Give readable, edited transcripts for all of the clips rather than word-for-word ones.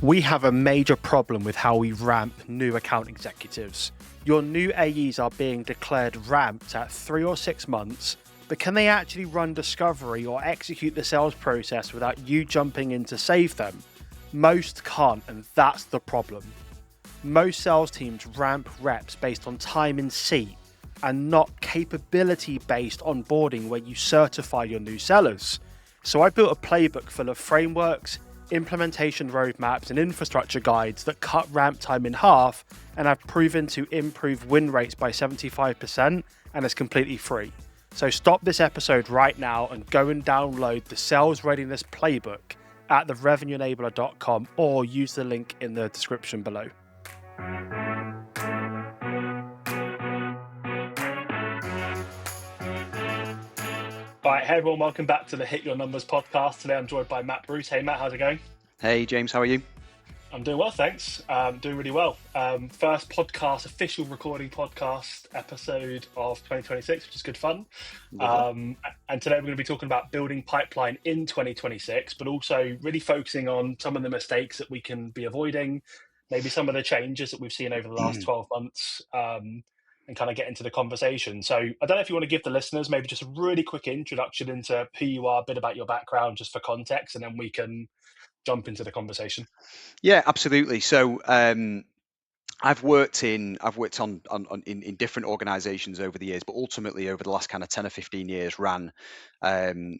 We have a major problem with how we ramp new account executives. Your new AEs are being declared ramped at 3 or 6 months, but can they actually run discovery or execute the sales process without you jumping in to save them? Most can't, and that's the problem. Most sales teams ramp reps based on time in seat and not capability-based onboarding where you certify your new sellers. So I built a playbook full of frameworks, implementation roadmaps, and infrastructure guides that cut ramp time in half and have proven to improve win rates by 75%, and it's completely free. So stop this episode right now and go and download the Sales Readiness Playbook at therevenueenabler.com or use the link in the description below. All right, hey everyone, welcome back to the Hit Your Numbers podcast. Today I'm joined by Matt Bruce. Hey Matt, how's it going? Hey James, how are you? I'm doing well, thanks. Doing really well. First podcast, official recording podcast episode of 2026, which is good fun. And today we're going to be talking about building pipeline in 2026, but also really focusing on some of the mistakes that we can be avoiding, maybe some of the changes that we've seen over the last 12 months, and kind of get into the conversation. So I don't know if you want to give the listeners maybe just a really quick introduction into who you are, a bit about your background, just for context, and then we can jump into the conversation. Yeah, absolutely. So I've worked in different organizations over the years, but ultimately over the last kind of 10 or 15 years ran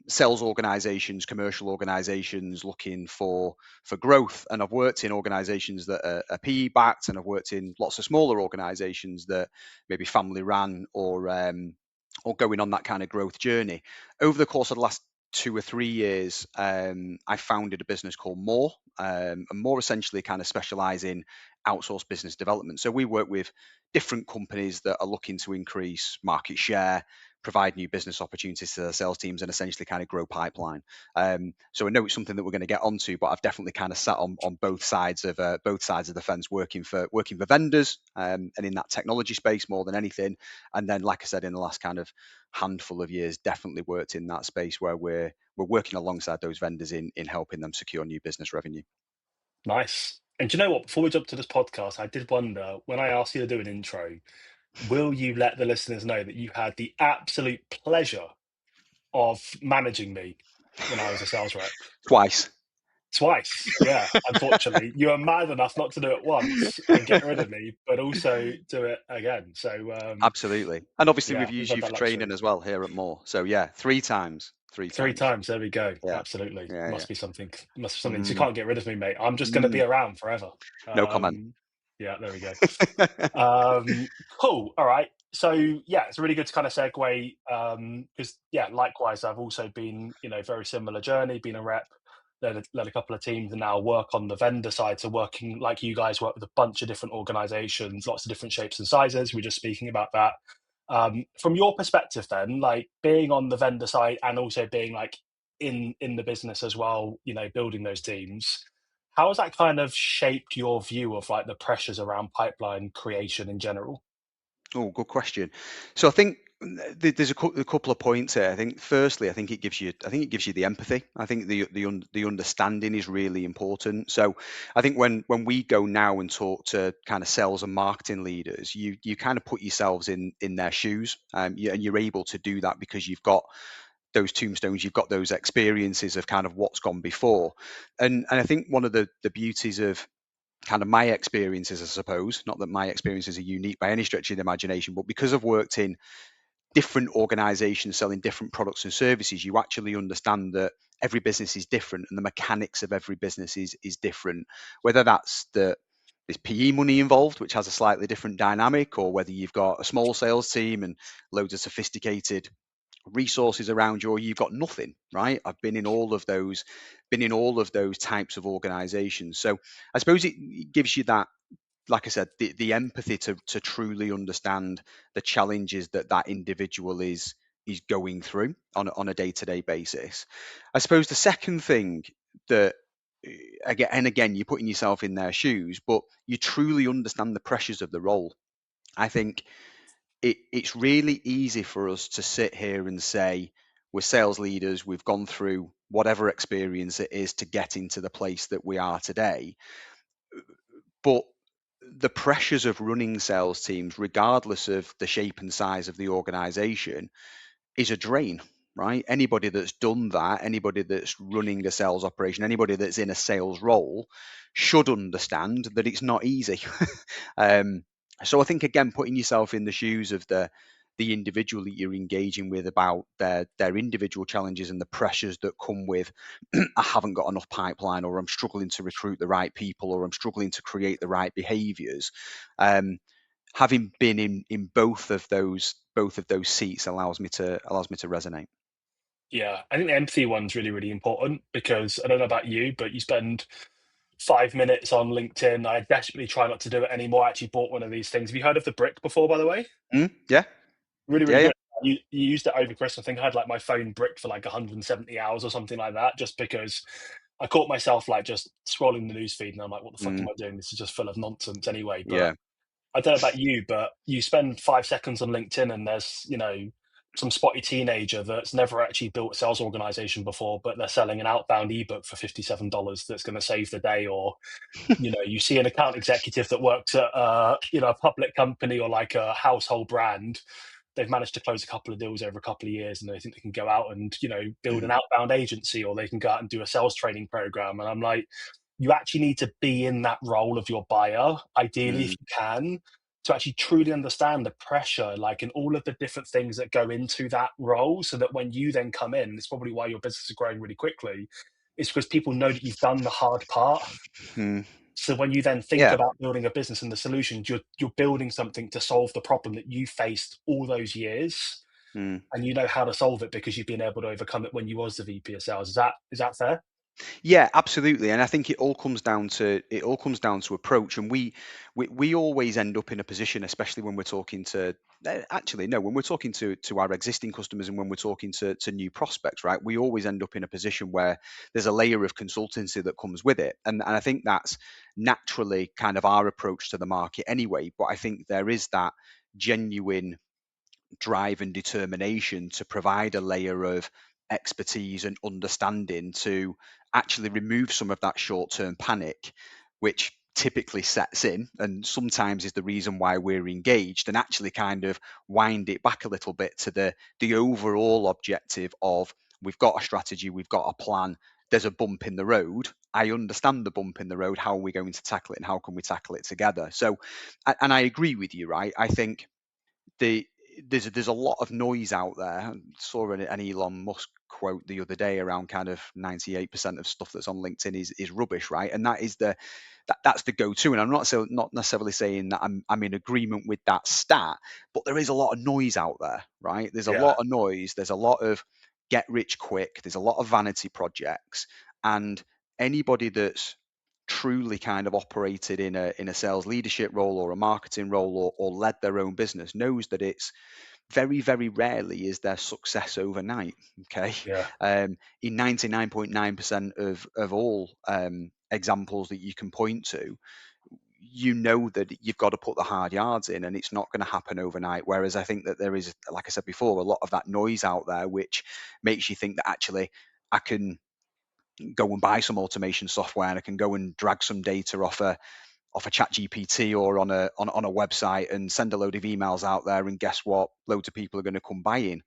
sales organizations, commercial organizations looking for growth. And I've worked in organizations that are PE backed, and I've worked in lots of smaller organizations that maybe family ran or going on that kind of growth journey. Over the course of the last 2 or 3 years, I founded a business called Moree, and Moree essentially kind of specialize in outsourced business development. So we work with different companies that are looking to increase market share, provide new business opportunities to their sales teams, and essentially kind of grow pipeline. So I know it's something that we're going to get onto, but I've definitely kind of sat on both sides of the fence, working for vendors, and in that technology space more than anything. And then, like I said, in the last kind of handful of years, definitely worked in that space where we're working alongside those vendors in helping them secure new business revenue. Nice. And do you know what? Before we jump to this podcast, I did wonder, when I asked you to do an intro, will you let the listeners know that you had the absolute pleasure of managing me when I was a sales rep? Twice, yeah. Unfortunately, you were mad enough not to do it once and get rid of me, but also do it again. So Absolutely. And obviously yeah, we've we've used had you that for luxury. training as well here at More. So yeah, three times. Three times, there we go. Yeah. Absolutely. Yeah. Must be something. So you Mm. can't get rid of me, mate. I'm just going to be around forever. No comment. Yeah, there we go. Cool. All right. So yeah, it's really good to kind of segue, because yeah, likewise, I've also been, very similar journey, been a rep, led a couple of teams, and now work on the vendor side. So working like you guys work with a bunch of different organizations, lots of different shapes and sizes. We're just speaking about that. From your perspective, then, like being on the vendor side and also being like in the business as well, building those teams. How has that kind of shaped your view of like the pressures around pipeline creation in general? Oh, good question. So I think there's a couple of points here. I think firstly, I think it gives you the empathy. I think the understanding is really important. So I think when we go now and talk to kind of sales and marketing leaders, you kind of put yourselves in their shoes, and you're able to do that because you've got those tombstones, you've got those experiences of kind of what's gone before. And I think one of the beauties of kind of my experiences, I suppose, not that my experiences are unique by any stretch of the imagination, but because I've worked in different organizations selling different products and services, you actually understand that every business is different and the mechanics of every business is different, whether that's there's PE money involved, which has a slightly different dynamic, or whether you've got a small sales team and loads of sophisticated resources around you, or you've got nothing. Right, I've been in all of those types of organizations. So I suppose it gives you that, like I said, the empathy to truly understand the challenges that individual is going through on a day-to-day basis. I suppose the second thing that, again, you're putting yourself in their shoes, but you truly understand the pressures of the role. I think it's really easy for us to sit here and say we're sales leaders, we've gone through whatever experience it is to get into the place that we are today. But the pressures of running sales teams, regardless of the shape and size of the organization, is a drain, right? Anybody that's done that, anybody that's running a sales operation, anybody that's in a sales role should understand that it's not easy. um, so I think, again, putting yourself in the shoes of the individual that you're engaging with about their individual challenges and the pressures that come with I haven't got enough pipeline, or I'm struggling to recruit the right people, or I'm struggling to create the right behaviors. Um, Having been in both of those seats allows me to resonate. Yeah, I think the empathy one's really, really important because I don't know about you, but you spend 5 minutes on LinkedIn. I desperately try not to do it anymore. I actually bought one of these things. Have you heard of the brick before, by the way? Yeah, Really, yeah, really yeah. good. You used it over Christmas. I think I had like my phone bricked for like 170 hours or something like that, just because I caught myself like just scrolling the news feed and I'm like, what the fuck Mm, am I doing? This is just full of nonsense anyway. But yeah. I don't know about you, but you spend 5 seconds on LinkedIn and there's, some spotty teenager that's never actually built a sales organization before, but they're selling an outbound ebook for $57 that's going to save the day. Or, you see an account executive that works at, a public company or like a household brand. They've managed to close a couple of deals over a couple of years and they think they can go out and, build an outbound agency, or they can go out and do a sales training program. And I'm like, you actually need to be in that role of your buyer, ideally, if Mm, you can, to actually truly understand the pressure, like, and all of the different things that go into that role, so that when you then come in, it's probably why your business is growing really quickly, is because people know that you've done the hard part. mm, So when you then think yeah. about building a business and the solutions, you're building something to solve the problem that you faced all those years, Mm. and you know how to solve it because you've been able to overcome it when you was the VP of sales. Is that fair? Yeah, absolutely. And I think it all comes down to approach. And we always end up in a position, especially when we're talking to actually no, when we're talking to our existing customers and when we're talking to new prospects, right? We always end up in a position where there's a layer of consultancy that comes with it. And I think that's naturally kind of our approach to the market anyway. But I think there is that genuine drive and determination to provide a layer of expertise and understanding to actually remove some of that short term panic, which typically sets in and sometimes is the reason why we're engaged, and actually kind of wind it back a little bit to the overall objective of we've got a strategy, we've got a plan, there's a bump in the road. I understand the bump in the road. How are we going to tackle it, and how can we tackle it together? So, and I agree with you, right? I think the there's a lot of noise out there. I saw an Elon Musk quote the other day around kind of 98% of stuff that's on LinkedIn is rubbish, right? And that's the go-to. And I'm not necessarily saying that I'm in agreement with that stat, but there is a lot of noise out there, right? There's a Yeah, lot of noise. There's a lot of get rich quick. There's a lot of vanity projects, and anybody that's truly kind of operated in a sales leadership role or a marketing role, or led their own business knows that it's very, very rarely is their success overnight. Okay. yeah, In 99.9% of all examples that you can point to, you know that you've got to put the hard yards in, and it's not going to happen overnight. Whereas I think that there is, like I said before, a lot of that noise out there which makes you think that actually I can go and buy some automation software, and I can go and drag some data off a chat GPT or on a website and send a load of emails out there, and guess what, loads of people are going to come buying.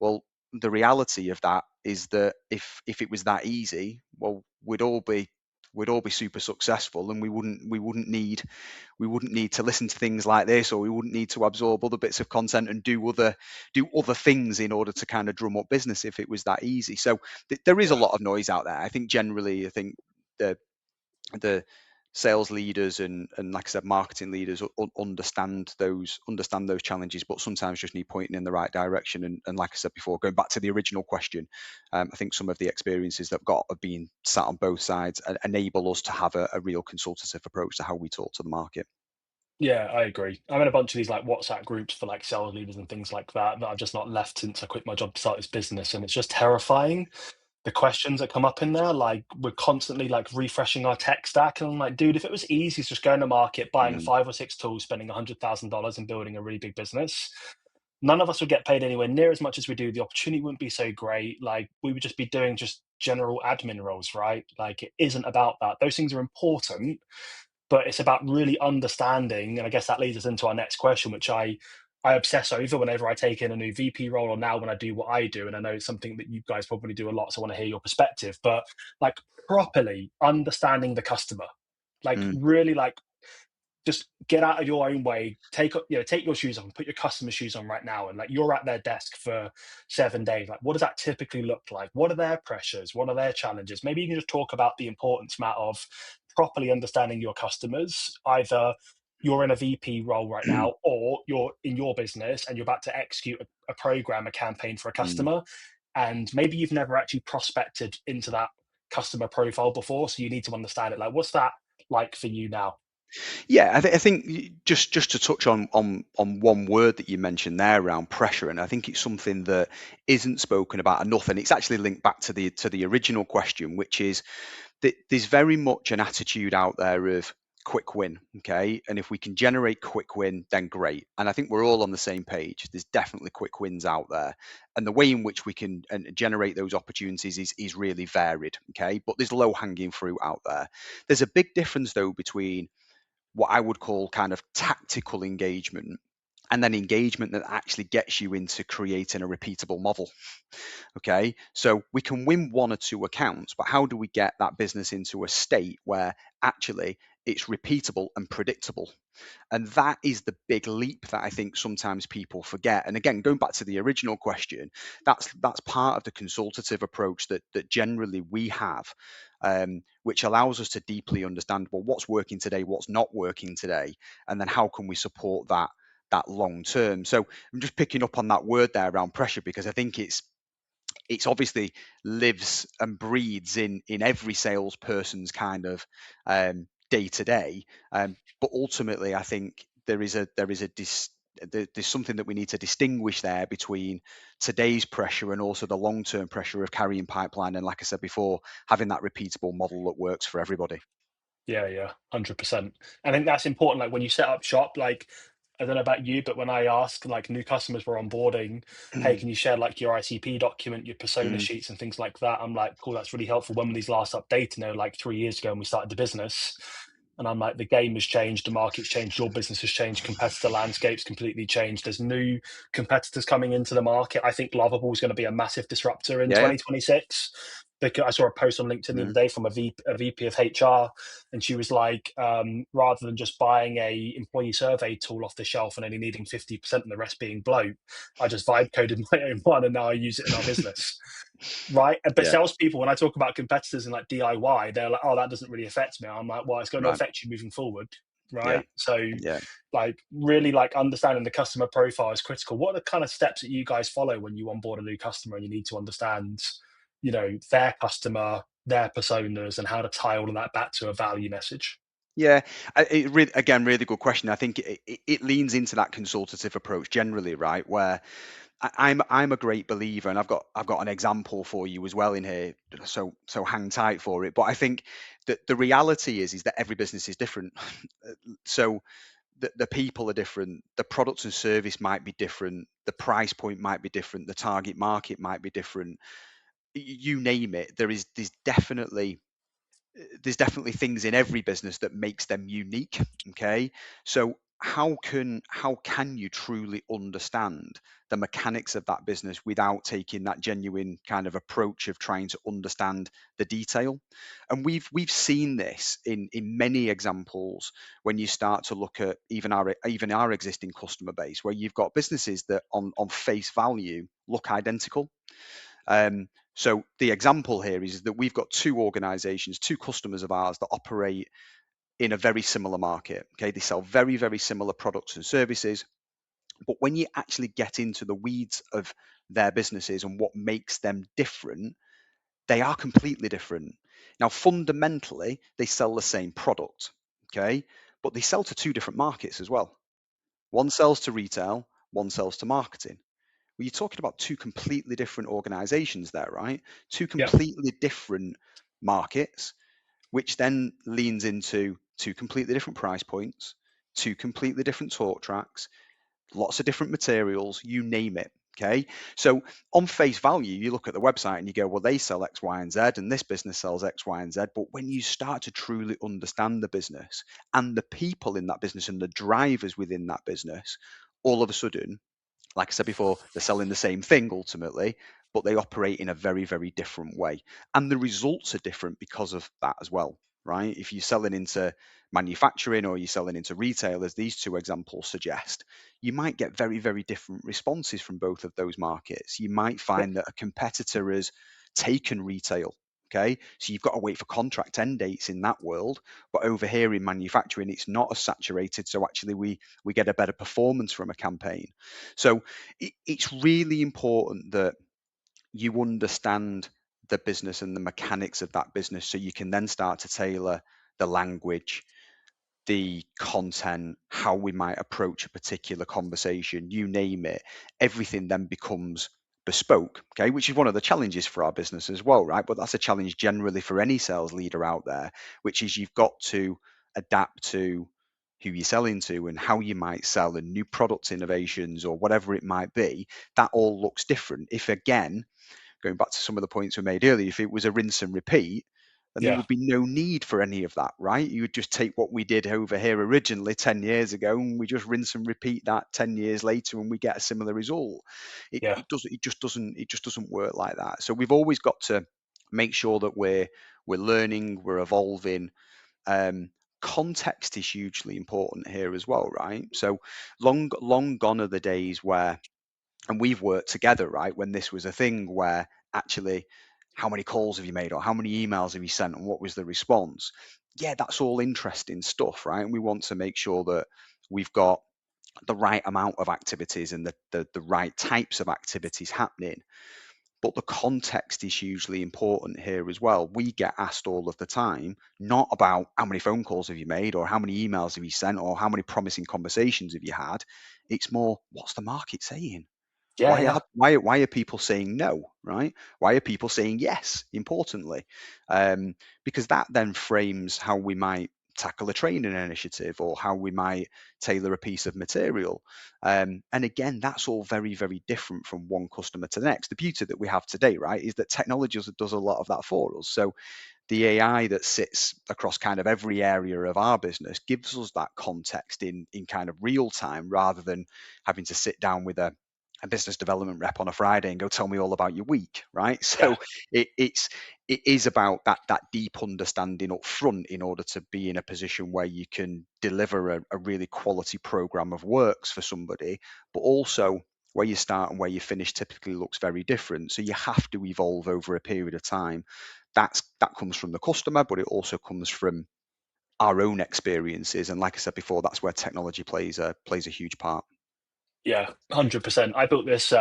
Well, the reality of that is that if it was that easy, well, we'd all be super successful, and we wouldn't need to listen to things like this, or we wouldn't need to absorb other bits of content and do other things in order to kind of drum up business if it was that easy. So there is a yeah. lot of noise out there. I think generally, I think the the sales leaders and like I said, marketing leaders understand those challenges, but sometimes just need pointing in the right direction. And like I said before, going back to the original question, I think some of the experiences that I've got of being sat on both sides enable us to have a real consultative approach to how we talk to the market. Yeah, I agree. I'm in a bunch of these like WhatsApp groups for like sales leaders and things like that I've just not left since I quit my job to start this business, and it's just terrifying the questions that come up in there. Like, we're constantly like refreshing our tech stack, and I'm like, dude, if it was easy to just go in the market, buying Mm, 5 or 6 tools, spending $100,000 and building a really big business, none of us would get paid anywhere near as much as we do. The opportunity wouldn't be so great. Like, we would just be doing just general admin roles, right? Like, it isn't about that. Those things are important, but it's about really understanding. And I guess that leads us into our next question, which I obsess over whenever I take in a new VP role, or now when I do what I do. And I know it's something that you guys probably do a lot, so I want to hear your perspective. But like properly understanding the customer, like Mm, really like just get out of your own way, take your shoes off and put your customer shoes on right now, and like you're at their desk for 7 days. Like what does that typically look like? What are their pressures? What are their challenges? Maybe you can just talk about the importance, Matt, of properly understanding your customers. Either you're in a VP role right now, or you're in your business and you're about to execute a program, a campaign for a mm. customer, and maybe you've never actually prospected into that customer profile before, so you need to understand it. Like what's that like for you now? Yeah, I think just to touch on one word that you mentioned there around pressure, and I think it's something that isn't spoken about enough, and it's actually linked back to the original question, which is that there's very much an attitude out there of quick win, okay? And if we can generate quick win, then great. And I think we're all on the same page. There's definitely quick wins out there, and the way in which we can generate those opportunities is really varied, okay? But there's low hanging fruit out there. There's a big difference though between what I would call kind of tactical engagement and then engagement that actually gets you into creating a repeatable model. Okay. So we can win one or two accounts, but how do we get that business into a state where actually it's repeatable and predictable? And that is the big leap that I think sometimes people forget. And again, going back to the original question, that's part of the consultative approach that generally we have, which allows us to deeply understand, well, what's working today, what's not working today, and then how can we support that long term. So I'm just picking up on that word there around pressure, because I think it's obviously lives and breathes in every salesperson's kind of day to day. But ultimately, I think there's something that we need to distinguish there between today's pressure and also the long term pressure of carrying pipeline. And like I said before, having that repeatable model that works for everybody. Yeah, yeah, 100%. I think that's important. Like when you set up shop, like I don't know about you, but when I ask like new customers we're onboarding, hey, can you share like your ICP document, your persona Mm, sheets and things like that? I'm like, cool, that's really helpful. When were these last updated? You know, like 3 years ago when we started the business. And I'm like, the game has changed, the market's changed, your business has changed, competitor landscape's completely changed. There's new competitors coming into the market. I think Lovable is going to be a massive disruptor in yeah. 2026. Because I saw a post on LinkedIn the other Mm, day from a VP of HR, and she was like, rather than just buying a employee survey tool off the shelf and only needing 50% and the rest being bloat, I just vibe coded my own one and now I use it in our business. Right. But yeah. salespeople, when I talk about competitors and like DIY, they're like, oh, that doesn't really affect me. I'm like, well, it's going to Right. affect you moving forward. Yeah. Right. So Yeah. like really like understanding the customer profile is critical. What are the kind of steps that you guys follow when you onboard a new customer and you need to understand, their customer, their personas, and how to tie all of that back to a value message? Yeah, again, really good question. I think it leans into that consultative approach generally, right? Where I'm a great believer, and I've got an example for you as well in here. So hang tight for it. But I think that the reality is that every business is different. So the people are different, the products and service might be different, the price point might be different, the target market might be different. You name it. There's definitely things in every business that makes them unique. Okay, so how can you truly understand the mechanics of that business without taking that genuine kind of approach of trying to understand the detail? And we've seen this in many examples when you start to look at even our existing customer base, where you've got businesses that on face value look identical. So the example here is that we've got two organizations, two customers of ours that operate in a very similar market. Okay, they sell very, very similar products and services. But when you actually get into the weeds of their businesses and what makes them different, they are completely different. Now, fundamentally, they sell the same product. Okay, but they sell to two different markets as well. One sells to retail, one sells to marketing. Well, you're talking about two completely different organizations there, right? Two Yeah. completely different markets, which then leans into two completely different price points, two completely different talk tracks, lots of different materials, you name it. Okay, so on face value, you look at the website and you go, well, they sell X, Y, and Z, and this business sells X, Y, and Z. But when you start to truly understand the business and the people in that business and the drivers within that business, all of a sudden, like I said before, they're selling the same thing ultimately, but they operate in a very, very different way. And the results are different because of that as well, right? If you're selling into manufacturing or you're selling into retail, as these two examples suggest, you might get very, very different responses from both of those markets. You might find that a competitor has taken retail. Okay, so you've got to wait for contract end dates in that world, but over here in manufacturing, it's not as saturated. So actually, we get a better performance from a campaign. So it's really important that you understand the business and the mechanics of that business so you can then start to tailor the language, the content, how we might approach a particular conversation, you name it. Everything then becomes bespoke, okay, which is one of the challenges for our business as well, right? But that's a challenge generally for any sales leader out there, which is you've got to adapt to who you're selling to and how you might sell and new product innovations or whatever it might be. That all looks different. If again, going back to some of the points we made earlier, if it was a rinse and repeat, then there Yeah, would be no need for any of that, right? You would just take what we did over here originally 10 years ago and we just rinse and repeat that 10 years later and we get a similar result. It, yeah, it does it just doesn't work like that. So we've always got to make sure that we're learning, we're evolving. Um, Context is hugely important here as well, right? So long gone are the days where, and we've worked together, right, when this was a thing where actually how many calls have you made or how many emails have you sent and what was the response. Yeah, that's all interesting stuff, right? And we want to make sure that we've got the right amount of activities and the right types of activities happening, but the context is hugely important here as well. We get asked all of the time, not about how many phone calls have you made or how many emails have you sent or how many promising conversations have you had. It's more, what's the market saying? yeah, yeah, Why are people saying no, right? Why are people saying yes? Importantly, um, because that then frames how we might tackle a training initiative or how we might tailor a piece of material. And again, that's all very, very different from one customer to the next. The beauty that we have today, right, is that technology does a lot of that for us. So the AI that sits across kind of every area of our business gives us that context in kind of real time rather than having to sit down with a business development rep on a Friday and go tell me all about your week, right? yeah, So it is about that deep understanding up front in order to be in a position where you can deliver a really quality program of works for somebody, but also where you start and where you finish typically looks very different. So you have to evolve over a period of time. That comes from the customer, but it also comes from our own experiences. And like I said before, that's where technology plays a huge part. yeah, 100%. I built this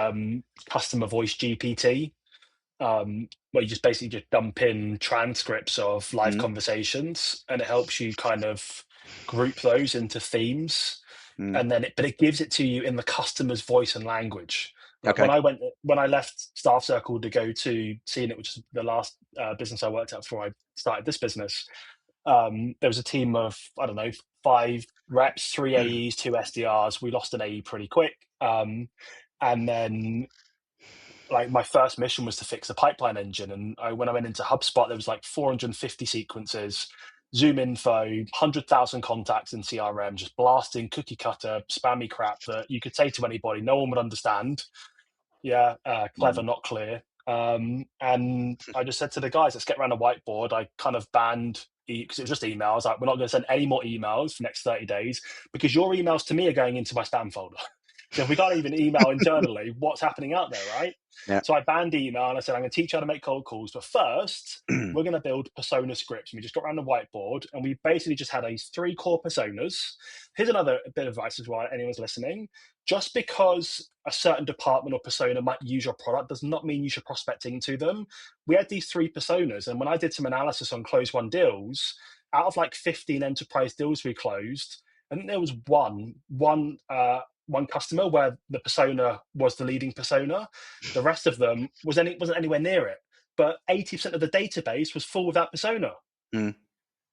customer voice GPT, where you just basically just dump in transcripts of live Mm, conversations, and it helps you kind of group those into themes, mm, and then but it gives it to you in the customer's voice and language. Like okay. when I left Staff Circle to go to CNIT, which is the last business I worked at before I started this business, there was a team of, I don't know, 5 reps, 3 AEs, 2 SDRs. We lost an AE pretty quick. And then like my first mission was to fix the pipeline engine. And when I went into HubSpot, there was like 450 sequences, Zoom info, 100,000 contacts in CRM, just blasting cookie cutter, spammy crap that you could say to anybody. No one would understand. Yeah, clever, Mm, not clear. And I just said to the guys, let's get around a whiteboard. I kind of banned, because it was just emails. Like, we're not going to send any more emails for the next 30 days because your emails to me are going into my spam folder. So if we can't even email internally, what's happening out there, right? yeah. So I banned email and I said, I'm going to teach you how to make cold calls. But first, we're going to build persona scripts. And we just got around the whiteboard and we basically just had these 3 core personas. Here's another bit of advice as well, anyone's listening. Just because a certain department or persona might use your product does not mean you should prospect into them. We had these 3 personas. And when I did some analysis on close one deals, out of like 15 enterprise deals we closed, I think there was one customer where the persona was the leading persona. The rest of them wasn't anywhere near it. But 80% of the database was full of that persona. Mm.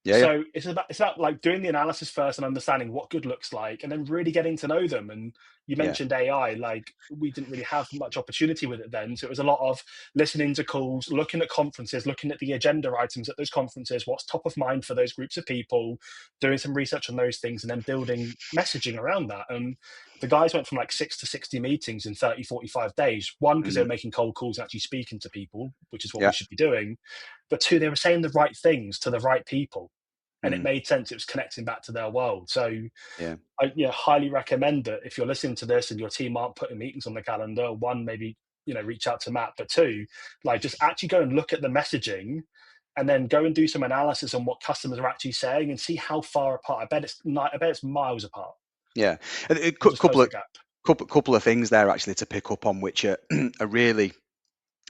Yeah, yeah. So it's about like doing the analysis first and understanding what good looks like, and then really getting to know them. And you Yeah. mentioned AI, like we didn't really have much opportunity with it then. So it was a lot of listening to calls, looking at conferences, looking at the agenda items at those conferences, what's top of mind for those groups of people, doing some research on those things, and then building messaging around that. And the guys went from like 6 to 60 meetings in 30, 45 days. One, because they Mm, were making cold calls and actually speaking to people, which is what we yeah. should be doing. But two, they were saying the right things to the right people, and it Mm, made sense. It was connecting back to their world. So yeah. I highly recommend that if you're listening to this and your team aren't putting meetings on the calendar, one, maybe reach out to Matt, but two, like just actually go and look at the messaging, and then go and do some analysis on what customers are actually saying and see how far apart. I bet it's miles apart. Yeah. A And just close couple the of gap. couple of things there actually to pick up on, which are are really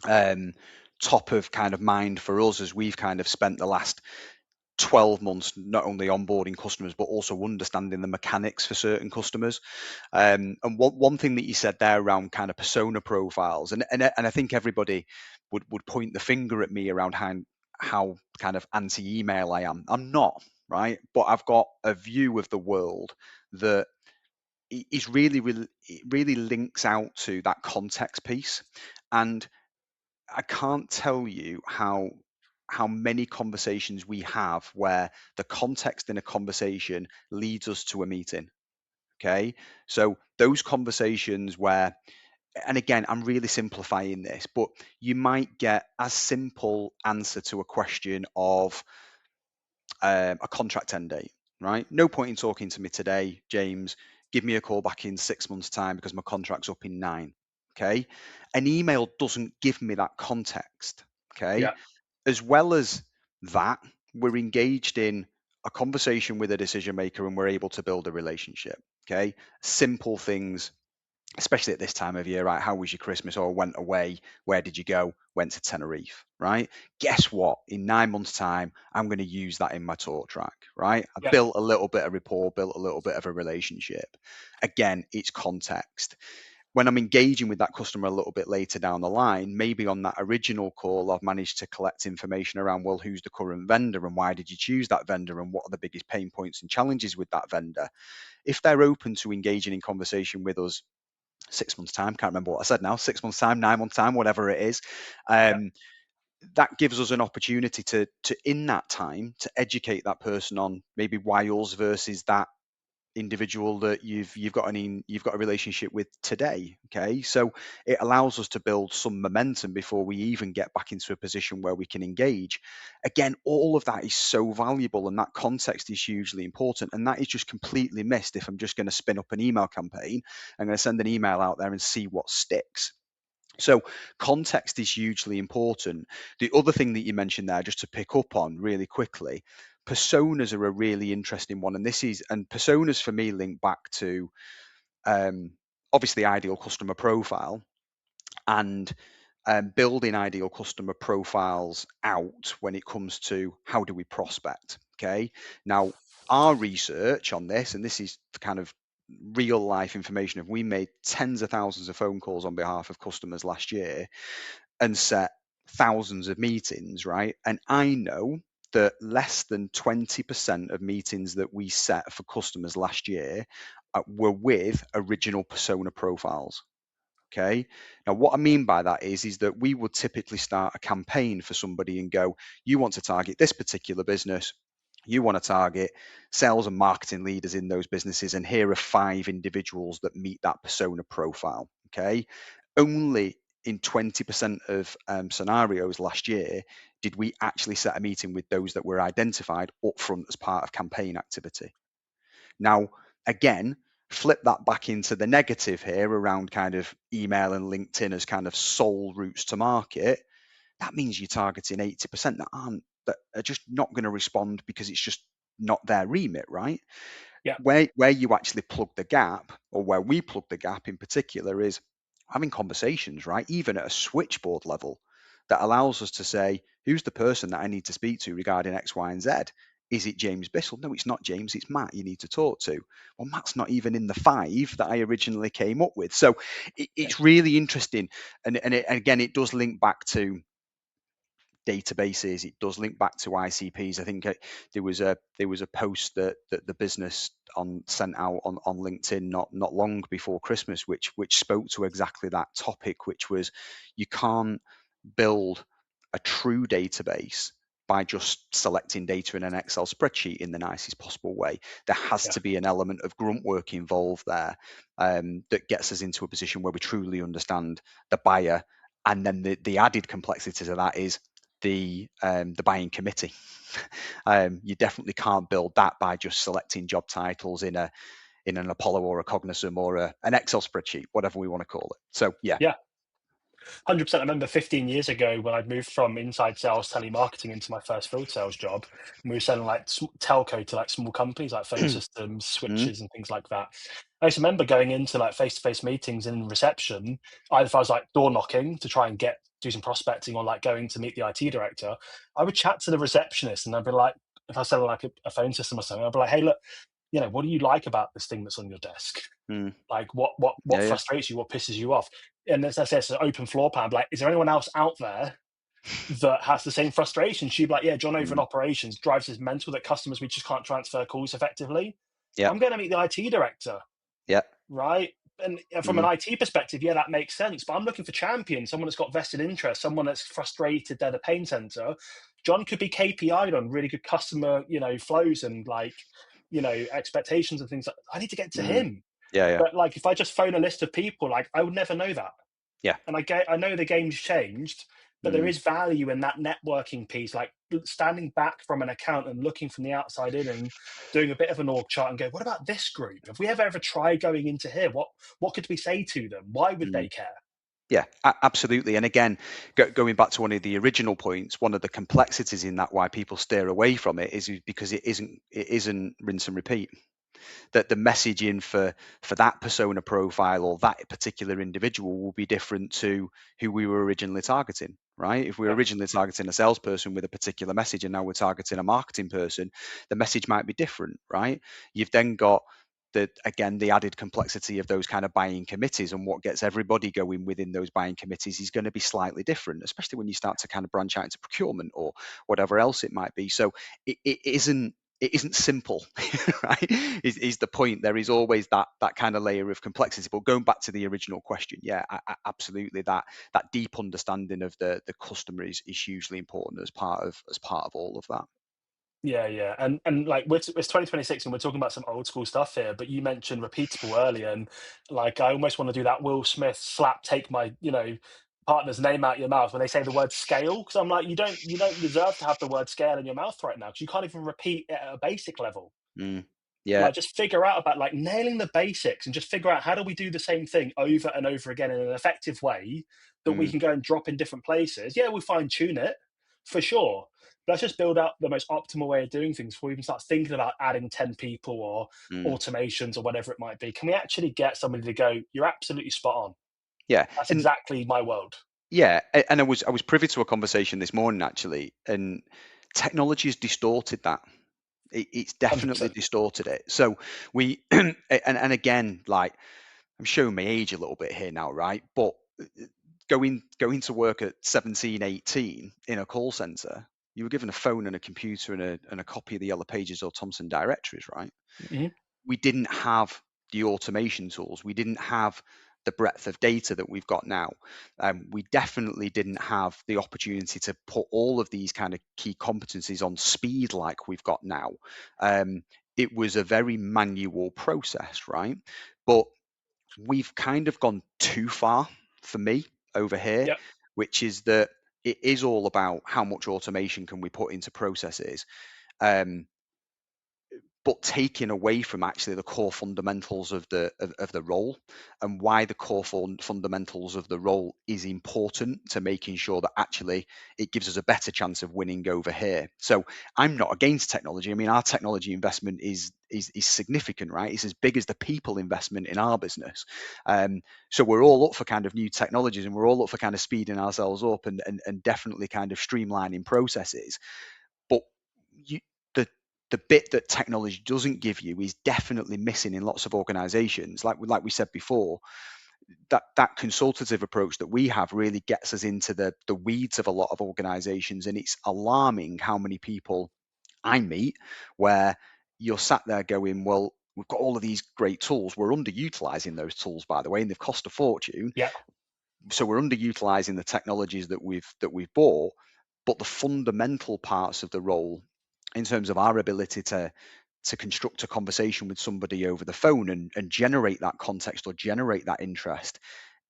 um, top of kind of mind for us as we've kind of spent the last 12 months not only onboarding customers but also understanding the mechanics for certain customers. And one thing that you said there around kind of persona profiles, and I think everybody would point the finger at me around how kind of anti-email I am. I'm not, right, but I've got a view of the world that is really it really links out to that context piece. And I can't tell you how many conversations we have where the context in a conversation leads us to a meeting. Okay, so those conversations where, and again, I'm really simplifying this, but you might get a simple answer to a question of a contract end date, right? No point in talking to me today, James. Give me a call back in 6 months' time because my contract's up in 9. Okay. An email doesn't give me that context. Okay. Yeah, As well as that, we're engaged in a conversation with a decision maker and we're able to build a relationship. Okay. Simple things, especially at this time of year, right? How was your Christmas? Or went away? Where did you go? Went to Tenerife, right? Guess what? In 9 months' time, I'm going to use that in my talk track, right? I yeah, built a little bit of rapport, built a little bit of a relationship. Again, it's context. When I'm engaging with that customer a little bit later down the line, maybe on that original call, I've managed to collect information around, well, who's the current vendor and why did you choose that vendor and what are the biggest pain points and challenges with that vendor? If they're open to engaging in conversation with us 6 months' time, can't remember what I said now, 6 months' time, 9 months' time, whatever it is, yeah, um, that gives us an opportunity to in that time to educate that person on maybe why us versus that individual that you've got a relationship with today. Okay, so it allows us to build some momentum before we even get back into a position where we can engage. Again, all of that is so valuable and that context is hugely important, and that is just completely missed if I'm just going to spin up an email campaign. I'm going to send an email out there and see what sticks. So context is hugely important. The other thing that you mentioned there, just to pick up on really quickly, personas are a really interesting one. And personas for me link back to um, obviously ideal customer profile and building ideal customer profiles out when it comes to how do we prospect. Okay. Now, our research on this, and this is kind of real life information, if we made tens of thousands of phone calls on behalf of customers last year and set thousands of meetings, right? And I know that less than 20% of meetings that we set for customers last year were with original persona profiles. Okay. Now, what I mean by that is that we would typically start a campaign for somebody and go, you want to target this particular business. You want to target sales and marketing leaders in those businesses, and here are 5 individuals that meet that persona profile. Okay. Only in 20% of scenarios last year did we actually set a meeting with those that were identified upfront as part of campaign activity. Now, again, flip that back into the negative here around kind of email and LinkedIn as kind of sole routes to market. That means you're targeting 80% that are just not going to respond because it's just not their remit, right? yeah, Where you actually plug the gap, or where we plug the gap in particular, is having conversations, right? Even at a switchboard level, that allows us to say, who's the person that I need to speak to regarding X, Y, and Z? Is it James Bissell? No, it's not James, it's Matt you need to talk to. Well, Matt's not even in the 5 that I originally came up with. So yeah, it's really interesting. And again, it does link back to databases. It does link back to ICPs. I think there was a post that the business sent out on LinkedIn not long before Christmas, which spoke to exactly that topic, which was you can't build a true database by just selecting data in an Excel spreadsheet in the nicest possible way. There has Yeah. to be an element of grunt work involved there, that gets us into a position where we truly understand the buyer. And then the added complexity to that is the buying committee. You definitely can't build that by just selecting job titles in an Apollo or a Cognism or an Excel spreadsheet, whatever we want to call it. So yeah. Yeah. 100%. I remember 15 years ago when I'd moved from inside sales telemarketing into my first field sales job, and we were selling like telco to like small companies like phone systems, Mm, switches, and things like that. I just remember going into like face-to-face meetings in reception, either if I was like door knocking to try and do some prospecting or like going to meet the IT director, I would chat to the receptionist and I'd be like, if I was selling like a phone system or something, I'd be like, hey, look, what do you like about this thing that's on your desk? mm, Like what yeah, yeah. frustrates you? What pisses you off? And as I said, it's an open floor plan. Like, is there anyone else out there that has the same frustration? She'd be like, yeah, John over in Mm, operations drives us mental that customers we just can't transfer calls effectively. yeah, I'm going to meet the IT director, yeah. right? And from an Mm, IT perspective, yeah, that makes sense. But I'm looking for champions, someone that's got vested interest, someone that's frustrated they're the pain center. John could be KPI'd on really good customer, flows and like, expectations and things. I need to get to mm, him. yeah, yeah, But like, if I just phone a list of people, like I would never know that. yeah. And I know the game's changed, but there Mm, is value in that networking piece, like standing back from an account and looking from the outside in and doing a bit of an org chart and go, what about this group? Have we ever tried going into here? What could we say to them? Why would mm. they care? Yeah, absolutely. And again, going back to one of the original points, one of the complexities in that why people steer away from it is because it isn't rinse and repeat. That the messaging for that persona profile or that particular individual will be different to who we were originally targeting, right? If we were Yeah, originally targeting a salesperson with a particular message and now we're targeting a marketing person, the message might be different, right? You've then got the added complexity of those kind of buying committees, and what gets everybody going within those buying committees is going to be slightly different, especially when you start to kind of branch out into procurement or whatever else it might be. So it isn't simple, right? Is the point. There is always that kind of layer of complexity. But going back to the original question, yeah, absolutely, that deep understanding of the customer is hugely important as part of all of that. yeah, yeah. And like it's 2026 and we're talking about some old school stuff here, but you mentioned repeatable earlier, and like I almost want to do that Will Smith slap take my, partner's name out your mouth when they say the word scale. Because I'm like, you don't deserve to have the word scale in your mouth right now, because you can't even repeat it at a basic level. Mm, yeah. Like just figure out about like nailing the basics and just figure out how do we do the same thing over and over again in an effective way that we Mm, can go and drop in different places. Yeah, we fine tune it for sure. But let's just build out the most optimal way of doing things before we even start thinking about adding 10 people or mm, automations or whatever it might be. Can we actually get somebody to go, you're absolutely spot on. yeah. That's And exactly my world. yeah, and I was privy to a conversation this morning actually, and technology has distorted that. It's definitely 100%. distorted it. So and again, like I'm showing my age a little bit here now, right? But going to work at 17, 18 in a call center, you were given a phone and a computer and a copy of the Yellow Pages or Thomson directories, right? Mhm. We didn't have the automation tools. We didn't have the breadth of data that we've got now. We definitely didn't have the opportunity to put all of these kind of key competencies on speed like we've got now. It was a very manual process, right? But we've kind of gone too far for me over here, Yep. which is that it is all about how much automation can we put into processes. Um, but taking away from actually the core fundamentals of the role, and why the core fundamentals of the role is important to making sure that actually it gives us a better chance of winning over here. So I'm not against technology. I mean, our technology investment is significant, right? It's as big as the people investment in our business. So we're all up for kind of new technologies, and we're all up for kind of speeding ourselves up and definitely kind of streamlining processes. But you, the the bit that technology doesn't give you is definitely missing in lots of organizations. Like we said before, that consultative approach that we have really gets us into the weeds of a lot of organizations, and it's alarming how many people I meet where you're sat there going, well, we've got all of these great tools, we're underutilizing those tools, by the way, and they've cost a fortune. Yeah. So we're underutilizing the technologies that we've bought, but the fundamental parts of the role in terms of our ability to construct a conversation with somebody over the phone and generate that context or generate that interest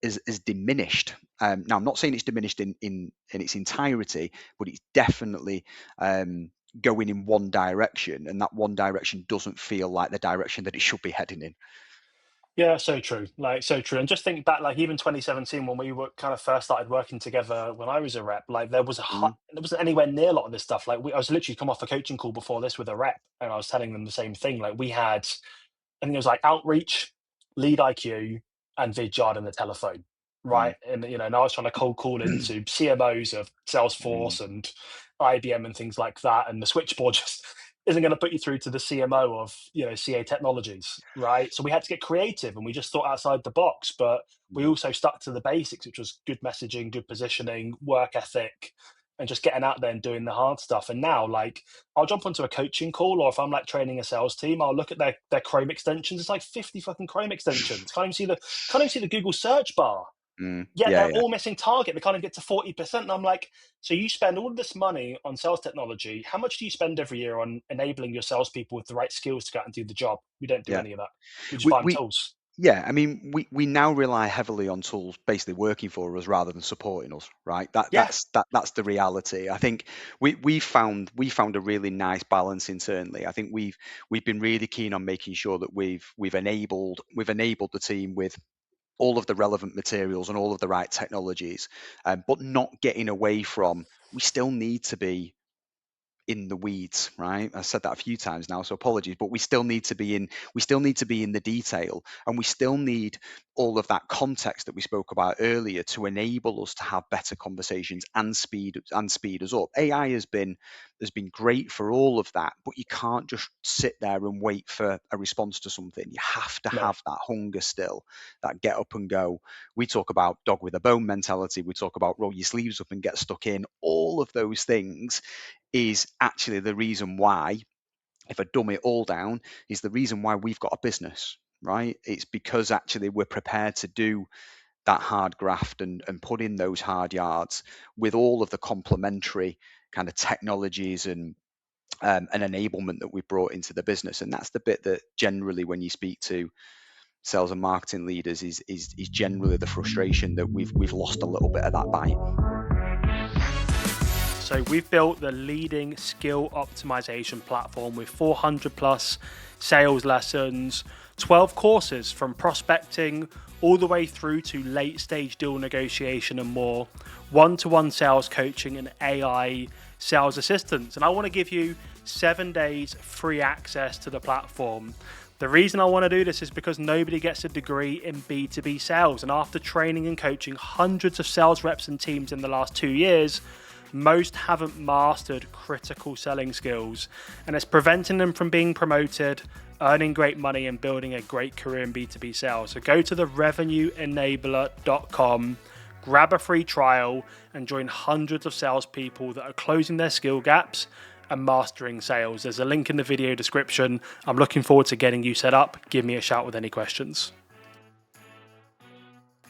is diminished. Now, I'm not saying it's diminished in its entirety, but it's definitely going in one direction, and that one direction doesn't feel like the direction that it should be heading in. Yeah, so true. Like, so true. And just think back, like even 2017, when we were kind of first started working together when I was a rep, like Mm, there wasn't anywhere near a lot of this stuff. Like I was literally come off a coaching call before this with a rep, and I was telling them the same thing. Like we had, I think it was like outreach, lead IQ, and Vidyard in the telephone, mm, right? And and I was trying to cold call into CMOs of mm, Salesforce and IBM and things like that, and the switchboard just isn't going to put you through to the CMO of CA Technologies, right? So we had to get creative, and we just thought outside the box, but we mm, also stuck to the basics, which was good messaging, good positioning, work ethic, and just getting out there and doing the hard stuff. And now, like, I'll jump onto a coaching call, or if I'm like training a sales team, I'll look at their Chrome extensions. It's like 50 fucking Chrome extensions. Can't even see the Google search bar. Yet yeah, they're yeah. all missing target. They can't even get to 40%. And I'm like, so you spend all of this money on sales technology. How much do you spend every year on enabling your salespeople with the right skills to go out and do the job? We don't do Yeah. any of that. We just We, buy them we tools. Yeah, I mean, we now rely heavily on tools basically working for us rather than supporting us, right? Yeah. That's the reality. I think we found a really nice balance internally. I think we've been really keen on making sure that we've enabled the team with all of the relevant materials and all of the right technologies, but not getting away from. We still need to be in the weeds, right? I said that a few times now, so apologies, but we still need to be in the detail, and we still need all of that context that we spoke about earlier to enable us to have better conversations and speed us up. AI has been great for all of that, but you can't just sit there and wait for a response to something. You have to No. have that hunger still, that get up and go. We talk about dog with a bone mentality. We talk about roll your sleeves up and get stuck in. All of those things is actually the reason why, if I dumb it all down, is the reason why we've got a business, right? It's because actually we're prepared to do that hard graft and put in those hard yards with all of the complementary kind of technologies and enablement that we brought into the business. And that's the bit that generally, when you speak to sales and marketing leaders, is generally the frustration that we've lost a little bit of that bite. So we've built the leading skill optimization platform with 400 plus sales lessons, 12 courses from prospecting all the way through to late stage deal negotiation and more, one-to-one sales coaching and AI sales assistance. And I want to give you 7 days free access to the platform. The reason I want to do this is because nobody gets a degree in B2B sales. And after training and coaching hundreds of sales reps and teams in the last 2 years, most haven't mastered critical selling skills, and it's preventing them from being promoted, earning great money, and building a great career in B2B sales. So go to the revenueenabler.com, grab a free trial, and join hundreds of salespeople that are closing their skill gaps and mastering sales. There's a link in the video description. I'm looking forward to getting you set up. Give me a shout with any questions.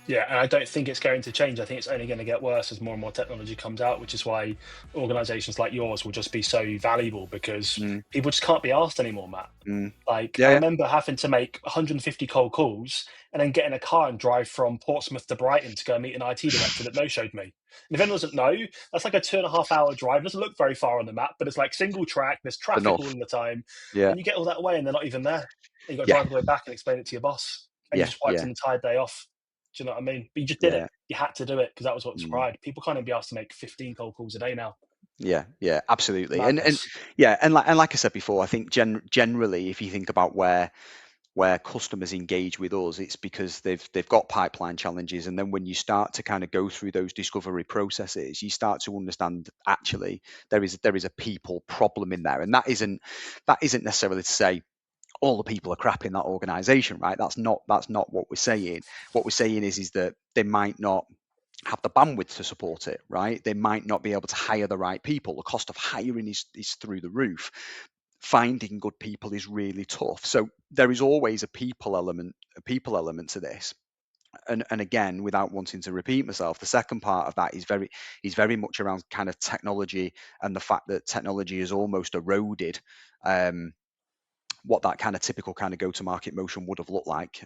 Yeah, and I don't think it's going to change. I think it's only going to get worse as more and more technology comes out, which is why organizations like yours will just be so valuable, because Mm, people just can't be asked anymore, Matt. mm. Like, Yeah, I yeah. remember having to make 150 cold calls and then get in a car and drive from Portsmouth to Brighton to go meet an IT director that no-showed me. And if anyone doesn't know, that's like a 2.5 hour drive. It doesn't look very far on the map, but it's like single track, there's traffic all Enough. in the time, Yeah, and you get all that way and they're not even there. And you got to yeah, drive all the way back and explain it to your boss. And you yeah, just wiped yeah, an entire day off. Do you know what I mean? But you just did it. yeah. You had to do it because that was what was Mm. required. People can't even be asked to make 15 cold calls a day now. Yeah, yeah, absolutely. And Madness. yeah, and like I said before, I think generally, if you think about where customers engage with us, it's because they've got pipeline challenges, and then when you start to kind of go through those discovery processes, you start to understand actually there is a people problem in there, and that isn't necessarily to say, all the people are crap in that organization, right? That's not what we're saying. What we're saying is that they might not have the bandwidth to support it, right? They might not be able to hire the right people. The cost of hiring is through the roof. Finding good people is really tough. So there is always a people element to this. And again, without wanting to repeat myself, the second part of that is very much around kind of technology, and the fact that technology has almost eroded um, what that kind of typical kind of go-to-market motion would have looked like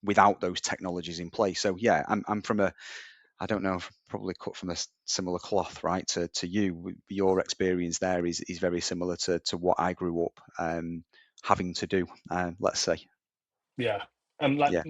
without those technologies in place. So yeah, I'm from a, I don't know, probably cut from a similar cloth, right? To you, your experience there is very similar to what I grew up having to do. Let's say, Yeah. And like, yeah,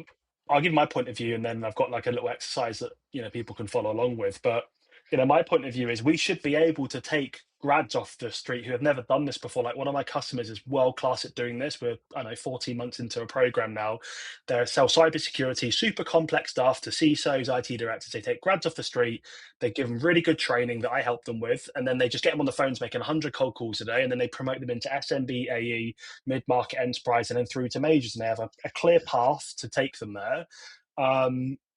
I'll give my point of view, and then I've got like a little exercise that, people can follow along with. But, my point of view is we should be able to take grads off the street who have never done this before. Like one of my customers is world class at doing this. We're, I don't know, 14 months into a program now. They sell cybersecurity, super complex stuff to CISOs, IT directors. They take grads off the street, they give them really good training that I help them with, and then they just get them on the phones making 100 cold calls a day, and then they promote them into SMB, AE, mid-market enterprise, and then through to majors, and they have a clear path to take them there.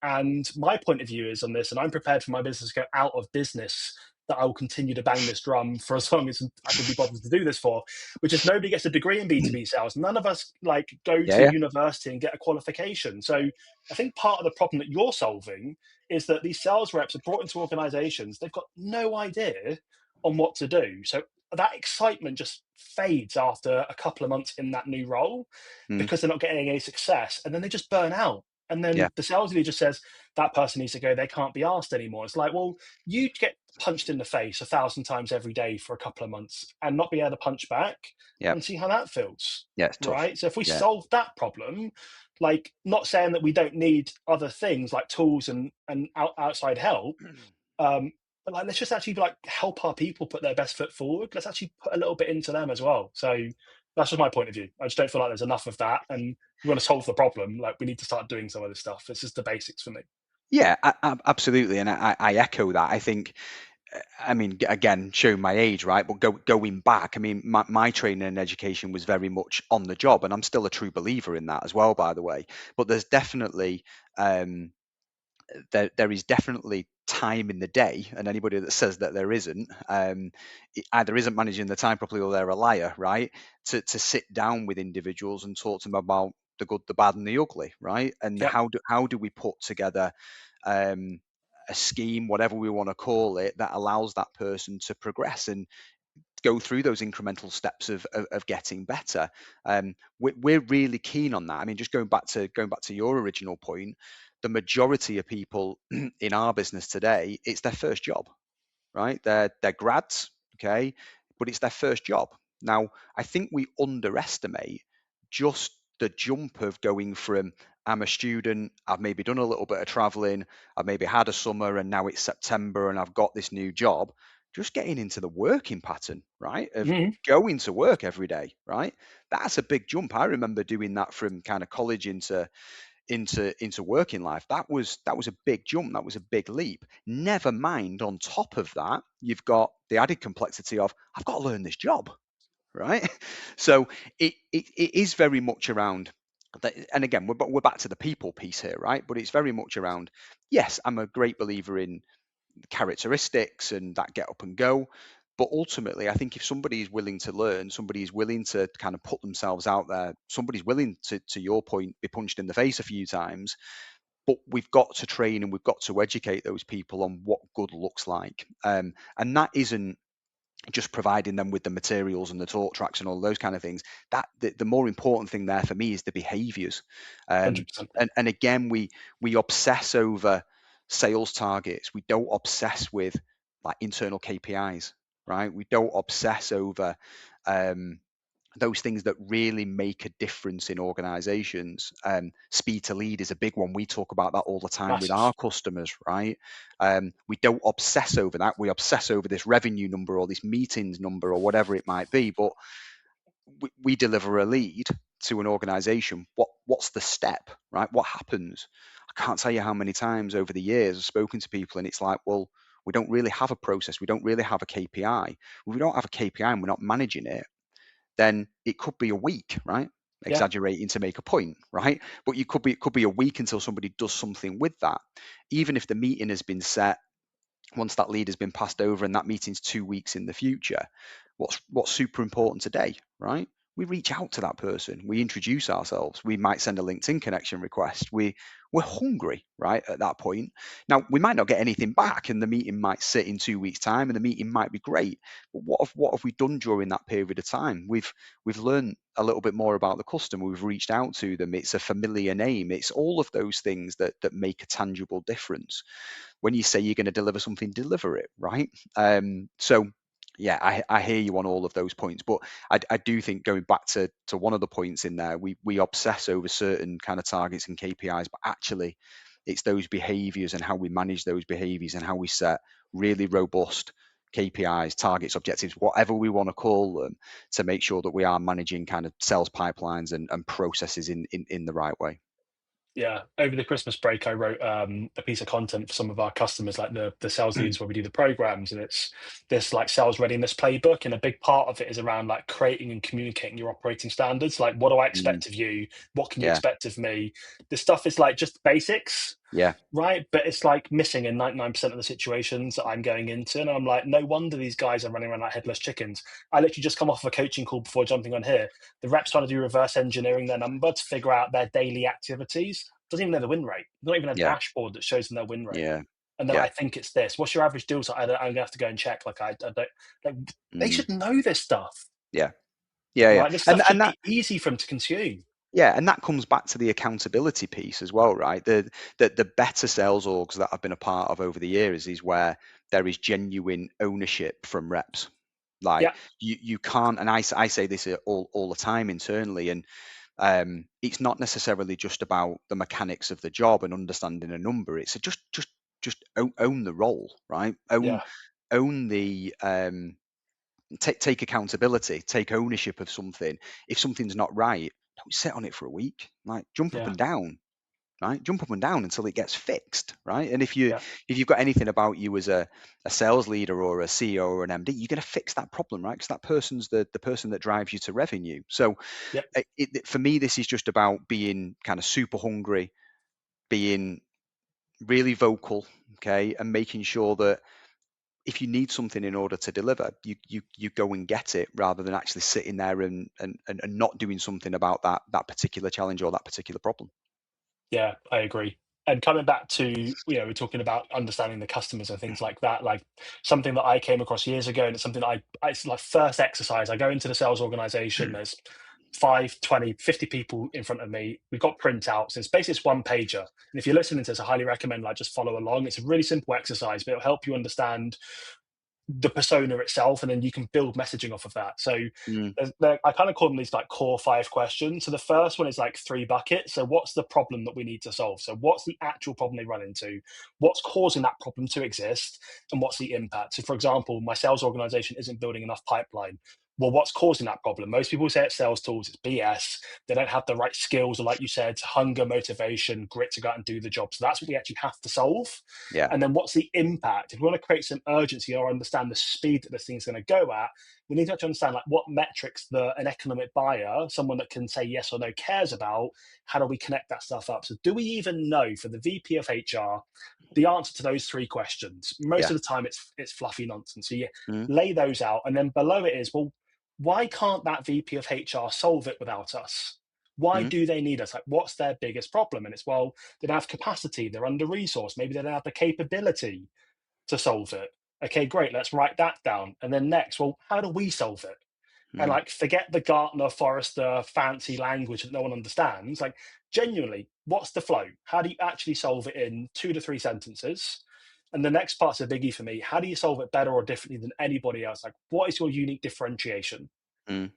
And my point of view is on this, and I'm prepared for my business to go out of business, that I will continue to bang this drum for as long as I can be bothered to do this for, which is nobody gets a degree in B2B sales. None of us like go yeah, to yeah, university and get a qualification. So I think part of the problem that you're solving is that these sales reps are brought into organizations, they've got no idea on what to do. So that excitement just fades after a couple of months in that new role mm, because they're not getting any success, and then they just burn out. And yeah, then the sales leader just says that person needs to go. They can't be asked anymore. It's like, well, you get punched in the face 1,000 times every day for a couple of months and not be able to punch back yeah, and see how that feels, yeah. It's tough. right? So if we Yeah, solve that problem, like not saying that we don't need other things like tools and outside help, um, but like let's just actually like help our people put their best foot forward. Let's actually put a little bit into them as well. So that's just my point of view. I just don't feel like there's enough of that, and we want to solve the problem. Like we need to start doing some of this stuff. It's just the basics for me. yeah, absolutely, and I echo that. I think, I mean, again, showing my age, right? But going back, I mean, my training and education was very much on the job, and I'm still a true believer in that as well, by the way. But there's definitely um, there is definitely time in the day, and anybody that says that there isn't, either isn't managing the time properly or they're a liar, right? To sit down with individuals and talk to them about the good, the bad, and the ugly, right? And Yep. how do we put together um, a scheme, whatever we want to call it, that allows that person to progress and go through those incremental steps of getting better. We're really keen on that. I mean, just going back to your original point, the majority of people in our business today, it's their first job, right? They're grads, okay, but it's their first job. Now, I think we underestimate just the jump of going from I'm a student, I've maybe done a little bit of traveling, I've maybe had a summer, and now it's September and I've got this new job. Just getting into the working pattern, right? Of Mhm. going to work every day, right? That's a big jump. I remember doing that from kind of college into working life. That was a big jump. That was a big leap. Never mind, on top of that, you've got the added complexity of I've got to learn this job, right? So it is very much around that. And again, we're back to the people piece here, right? But it's very much around, yes, I'm a great believer in characteristics and that get up and go. But ultimately, I think if somebody is willing to learn, somebody is willing to kind of put themselves out there, somebody's willing to your point, be punched in the face a few times, but we've got to train and we've got to educate those people on what good looks like. And that isn't just providing them with the materials and the talk tracks and all those kind of things. That the more important thing there for me is the behaviors. um, 100%. and again, we obsess over sales targets. We don't obsess with like internal KPIs, right? We don't obsess over um, those things that really make a difference in organizations. Speed to lead is a big one. We talk about that all the time with our Massive. customers, right? We don't obsess over that. We obsess over this revenue number or this meetings number or whatever it might be. But we deliver a lead to an organization. What's the step, right? What happens? I can't tell you how many times over the years I've spoken to people and it's like, well, we don't really have a process. We don't really have a KPI. If we don't have a KPI and we're not managing it, then it could be a week, right? Yeah. exaggerating to make a point, right? But it could be a week until somebody does something with that. Even if the meeting has been set, once that lead has been passed over and that meeting's 2 weeks in the future, what's super important today, right? We reach out to that person, we introduce ourselves, we might send a LinkedIn connection request. We're hungry, right, at that point. Now we might not get anything back, and the meeting might sit in 2 weeks' time, and the meeting might be great. But what have we done during that period of time? We've learned a little bit more about the customer. We've reached out to them. It's a familiar name. It's all of those things that make a tangible difference. When you say you're going to deliver something, deliver it, right? So yeah, I hear you on all of those points, but I do think, going back to one of the points in there, we obsess over certain kind of targets and KPIs, but actually it's those behaviors and how we manage those behaviors and how we set really robust KPIs, targets, objectives, whatever we want to call them, to make sure that we are managing kind of sales pipelines and processes in the right way. Yeah, over the Christmas break, I wrote a piece of content for some of our customers, like the sales leads where we do the programs, and it's this like sales readiness playbook, and a big part of it is around like creating and communicating your operating standards. Like, what do I Mm, expect of you? What can you yeah, expect of me? This stuff is like just basics, yeah, right? But it's like missing in 99% of the situations that I'm going into. And I'm like, no wonder these guys are running around like headless chickens. I literally just come off of a coaching call before jumping on here. The reps trying to do reverse engineering their number to figure out their daily activities. Doesn't even know the win rate. Not even a yeah, dashboard that shows them their win rate. yeah, And then yeah. I think it's this. What's your average deal size? I'm gonna have to go and check. Like I don't. Like, they Mm, should know this stuff, yeah. Yeah, yeah, right? This stuff and should that be easy for them to consume. yeah, and that comes back to the accountability piece as well, right? The better sales orgs that I've been a part of over the years is where there is genuine ownership from reps. Like, Yeah, you can't, and I say this all the time internally, and it's not necessarily just about the mechanics of the job and understanding a number. It's just own the role, right? Own yeah, own the take accountability, take ownership of something. If something's not right, don't sit on it for a week. Like, jump up yeah, and down, right? Jump up and down until it gets fixed, right? And yeah, if you've got anything about you as a sales leader or a CEO or an MD, you're going to fix that problem, right? Because that person's the person that drives you to revenue. So yeah, for me, this is just about being kind of super hungry, being really vocal, okay, and making sure that if you need something in order to deliver, you go and get it, rather than actually sitting there and not doing something about that particular challenge or that particular problem. yeah. I agree. And coming back to, we're talking about understanding the customers and things like that. Like something that I came across years ago, and it's something that it's like first exercise. I go into the sales organization. There's 5, 20, 50 people in front of me. We've got printouts. It's basically it's one pager. And if you're listening to this, I highly recommend like just follow along. It's a really simple exercise, but it'll help you understand the persona itself, and then you can build messaging off of that. So Mm, I kind of call them these like core 5 questions. So the first one is like 3 buckets. So what's the problem that we need to solve? So what's the actual problem they run into? What's causing that problem to exist? And what's the impact? So for example, my sales organization isn't building enough pipeline. Well, what's causing that problem? Most people say it's sales tools, it's BS. They don't have the right skills, or like you said, hunger, motivation, grit to go out and do the job. So that's what we actually have to solve. yeah, And then what's the impact? If we want to create some urgency or understand the speed that this thing's going to go at, we need to actually understand like what metrics an economic buyer, someone that can say yes or no, cares about. How do we connect that stuff up? So do we even know, for the VP of HR, the answer to those 3 questions? Most yeah, of the time it's fluffy nonsense. So you mm, lay those out, and then below it is, well, why can't that VP of HR solve it without us? Why mm, do they need us? Like, what's their biggest problem? And it's, well, they don't have capacity, they're under resourced, maybe they don't have the capability to solve it. Okay, great, let's write that down. And then next, well, how do we solve it? And mm, like, forget the Gartner, Forrester fancy language that no one understands. Like, genuinely, what's the flow? How do you actually solve it in 2 to 3 sentences? And the next part's a biggie for me. How do you solve it better or differently than anybody else? Like, what is your unique differentiation? mm.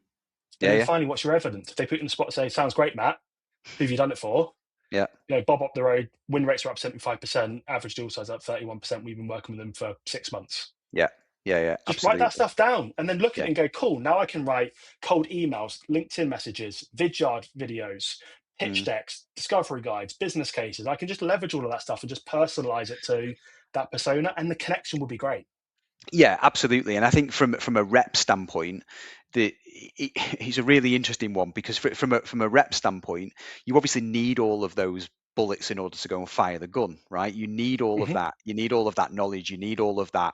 And Yeah, then yeah, finally, what's your evidence? If they put you in the spot and say, sounds great, Matt, who have you done it for? yeah, Bob up the road, win rates are up 75%, average deal size up 31%. We've been working with them for 6 months. yeah, yeah, yeah, Just write that absolutely. stuff down and then look at it Yeah, and go, cool, now I can write cold emails, LinkedIn messages, Vidyard videos, pitch mm. decks, discovery guides, business cases. I can just leverage all of that stuff and just personalize it to that persona, and the connection will be great. Yeah, absolutely. And I think from a rep standpoint, the it's a really interesting one because from a rep standpoint, you obviously need all of those bullets in order to go and fire the gun, right? You need all of Hmm. that. You need all of that knowledge. You need all of that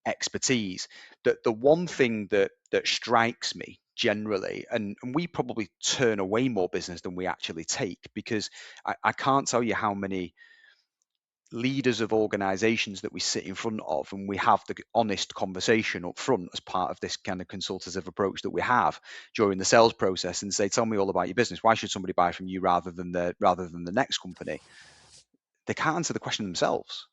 expertise. The one thing that strikes me generally, and we probably turn away more business than we actually take, because I can't tell you how many leaders of organizations that we sit in front of and we have the honest conversation up front as part of this kind of consultative approach that we have during the sales process, and say, tell me all about your business. Why should somebody buy from you rather than the next company? They can't answer the question themselves.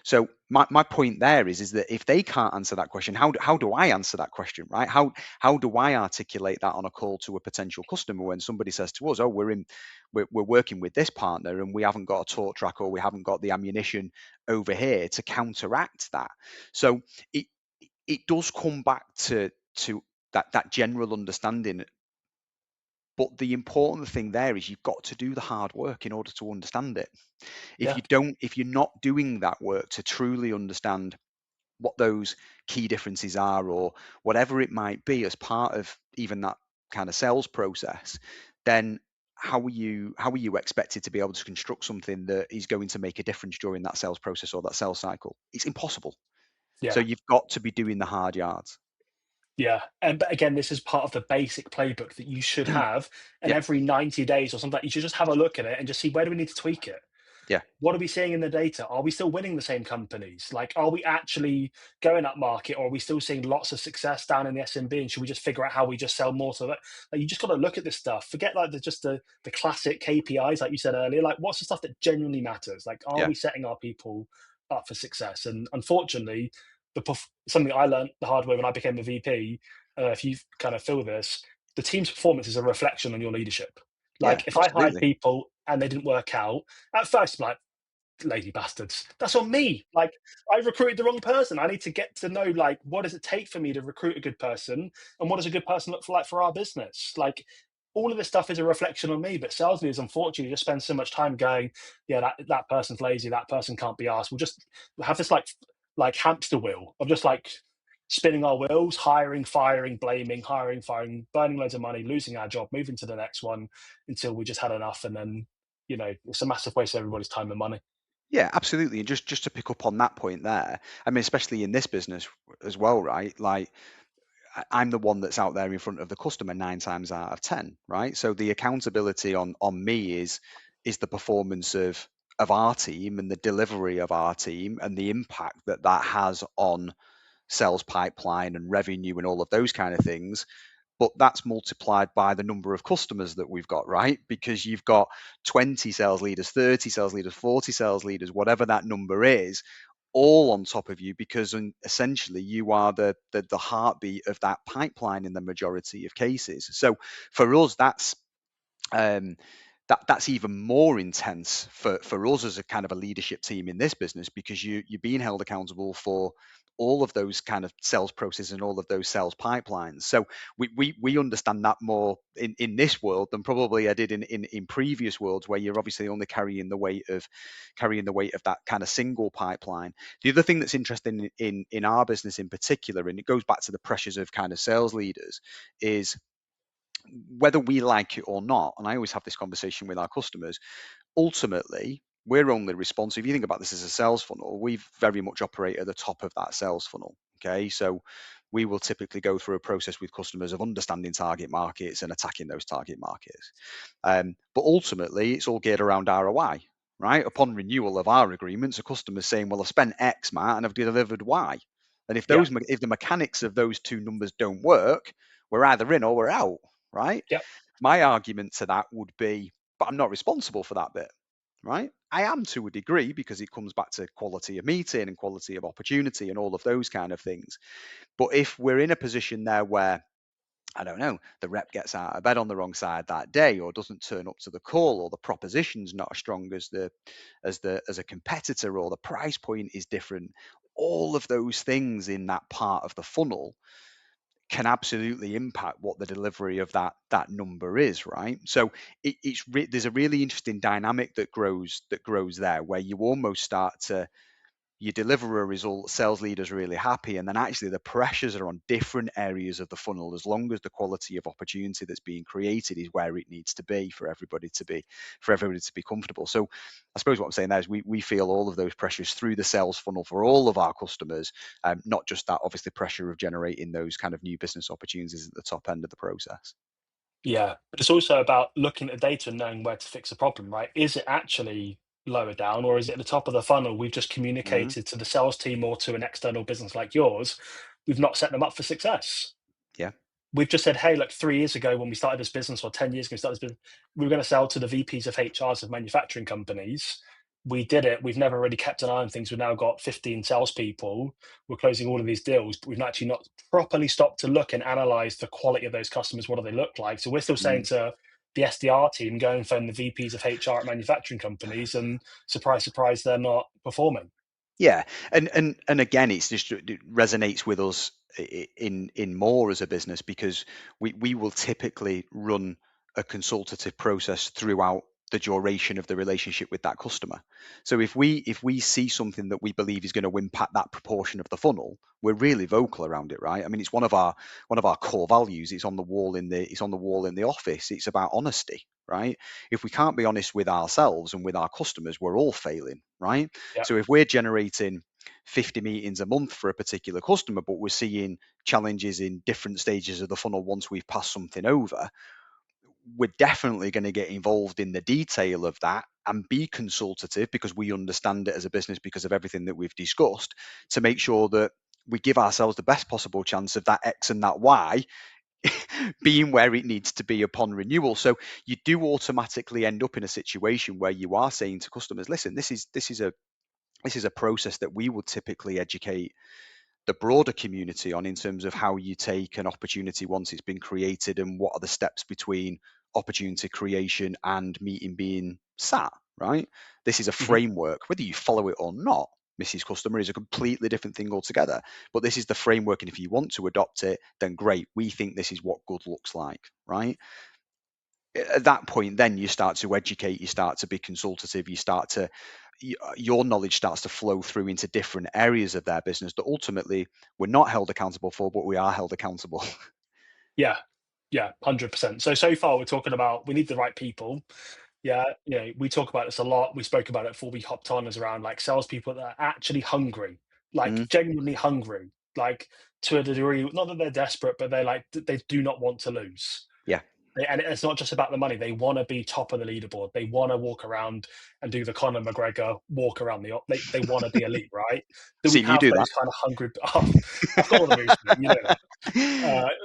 So my point there is that if they can't answer that question, how do I answer that question, right? How do I articulate that on a call to a potential customer when somebody says to us, oh, we're working with this partner and we haven't got a talk track, or we haven't got the ammunition over here to counteract that. So it it does come back to that general understanding. But the important thing there is you've got to do the hard work in order to understand it. Yeah. If you're not doing that work to truly understand what those key differences are, or whatever it might be as part of even that kind of sales process, then how are you expected to be able to construct something that is going to make a difference during that sales process or that sales cycle? It's impossible. So Yeah. you've got to be doing the hard yards. Yeah, and but again, this is part of the basic playbook that you should have, and Yeah, every 90 days or something, you should just have a look at it and just see where do we need to tweak it. yeah, What are we seeing in the data? Are we still winning the same companies? Like, are we actually going up market, or are we still seeing lots of success down in the SMB? And should we just figure out how we just sell more? So that, like, you just got to look at this stuff. Forget like the classic KPIs, like you said earlier. Like, what's the stuff that genuinely matters? Like, are yeah, we setting our people up for success? And unfortunately, something I learned the hard way when I became a VP. If you kind of feel this, the team's performance is a reflection on your leadership. yeah, Like, if I hired absolutely. people and they didn't work out, at first, like, lazy bastards. That's on me. Like, I recruited the wrong person. I need to get to know, like, what does it take for me to recruit a good person, and what does a good person look for, like, for our business? Like, all of this stuff is a reflection on me. But sales leaders, unfortunately, just spend so much time going, yeah, that person's lazy. That person can't be asked. We'll just have this like hamster wheel of just like spinning our wheels, hiring, firing, blaming, hiring, firing, burning loads of money, losing our job, moving to the next one until we just had enough, and then it's a massive waste of everybody's time and money. Yeah, absolutely. And just to pick up on that point there, I mean, especially in this business as well, right? Like, I'm the one that's out there in front of the customer 9 times out of 10, right? So the accountability on me is the performance of our team and the delivery of our team and the impact that that has on sales pipeline and revenue and all of those kind of things. But that's multiplied by the number of customers that we've got, right? Because you've got 20 sales leaders, 30 sales leaders, 40 sales leaders, whatever that number is, all on top of you, because essentially you are the heartbeat of that pipeline in the majority of cases. So for us, um, that's even more intense for us as a kind of a leadership team in this business, because you're being held accountable for all of those kind of sales processes and all of those sales pipelines. So we understand that more in this world than probably I did in previous worlds, where you're obviously only carrying the weight of that kind of single pipeline. The other thing that's interesting in our business in particular, and it goes back to the pressures of kind of sales leaders, is whether we like it or not, and I always have this conversation with our customers, ultimately, we're only responsive. If you think about this as a sales funnel, we very much operate at the top of that sales funnel. Okay. So we will typically go through a process with customers of understanding target markets and attacking those target markets. But ultimately, it's all geared around ROI, right? Upon renewal of our agreements, a customer's saying, well, I've spent X, Matt, and I've delivered Y. And if Yeah. if the mechanics of those two numbers don't work, we're either in or we're out, right? Yeah. My argument to that would be, but I'm not responsible for that bit, right? I am to a degree, because it comes back to quality of meeting and quality of opportunity and all of those kind of things. But if we're in a position there where, I don't know, the rep gets out of bed on the wrong side that day, or doesn't turn up to the call, or the proposition's not as strong as a competitor, or the price point is different, all of those things in that part of the funnel can absolutely impact what the delivery of that number is, right? So there's a really interesting dynamic that grows there, where you almost start to you deliver a result, sales leaders are really happy, and then actually the pressures are on different areas of the funnel, as long as the quality of opportunity that's being created is where it needs to be for everybody to be comfortable. So I suppose what I'm saying there is we feel all of those pressures through the sales funnel for all of our customers, not just that obviously pressure of generating those kind of new business opportunities at the top end of the process. Yeah, but it's also about looking at the data and knowing where to fix the problem, right? Is it actually lower down, or is it at the top of the funnel? We've just Mhm. communicated to the sales team or to an external business like yours. We've not set them up for success. Yeah. We've just said, hey, look, 3 years ago when we started this business, or 10 years ago we started this business, we were going to sell to the VPs of HRs of manufacturing companies. We did it. We've never really kept an eye on things. We've now got 15 salespeople. We're closing all of these deals, but we've actually not properly stopped to look and analyze the quality of those customers. What do they look like? So we're still saying Mm. to the SDR team, go and phone the VPs of HR at manufacturing companies, and surprise, surprise, they're not performing. Yeah, and again, it resonates with us in more as a business, because we will typically run a consultative process throughout the duration of the relationship with that customer. So if we see something that we believe is going to impact that proportion of the funnel, we're really vocal around it, right? I mean, it's one of our core values. It's on the wall in the office. It's about honesty, right? If we can't be honest with ourselves and with our customers, we're all failing, right? Yeah. So if we're generating 50 meetings a month for a particular customer, but we're seeing challenges in different stages of the funnel once we've passed something over, we're definitely going to get involved in the detail of that and be consultative, because we understand it as a business because of everything that we've discussed, to make sure that we give ourselves the best possible chance of that X and that Y being where it needs to be upon renewal. So you do automatically end up in a situation where you are saying to customers, listen, this is a process that we would typically educate the broader community on, in terms of how you take an opportunity once it's been created, and what are the steps between opportunity creation and meeting being sat, right? This is a Mhm. framework. Whether you follow it or not, Mrs. Customer, is a completely different thing altogether. But this is the framework, and if you want to adopt it, then great. We think this is what good looks like, right? At that point, then you start to educate, you start to be consultative, your knowledge starts to flow through into different areas of their business that ultimately we're not held accountable for, but we are held accountable. Yeah. Yeah. 100%. So far we're talking about we need the right people. Yeah, we talk about this a lot. We spoke about it before we hopped on, as around like salespeople that are actually hungry, like Mm, genuinely hungry, like to a degree, not that they're desperate, but they do not want to lose. yeah. And it's not just about the money. They want to be top of the leaderboard. They want to walk around and do the Conor McGregor walk around they want to be elite, right? Do we Seen you have do that. those kind of hungry? Oh, I've got all the moves, mate. You know that.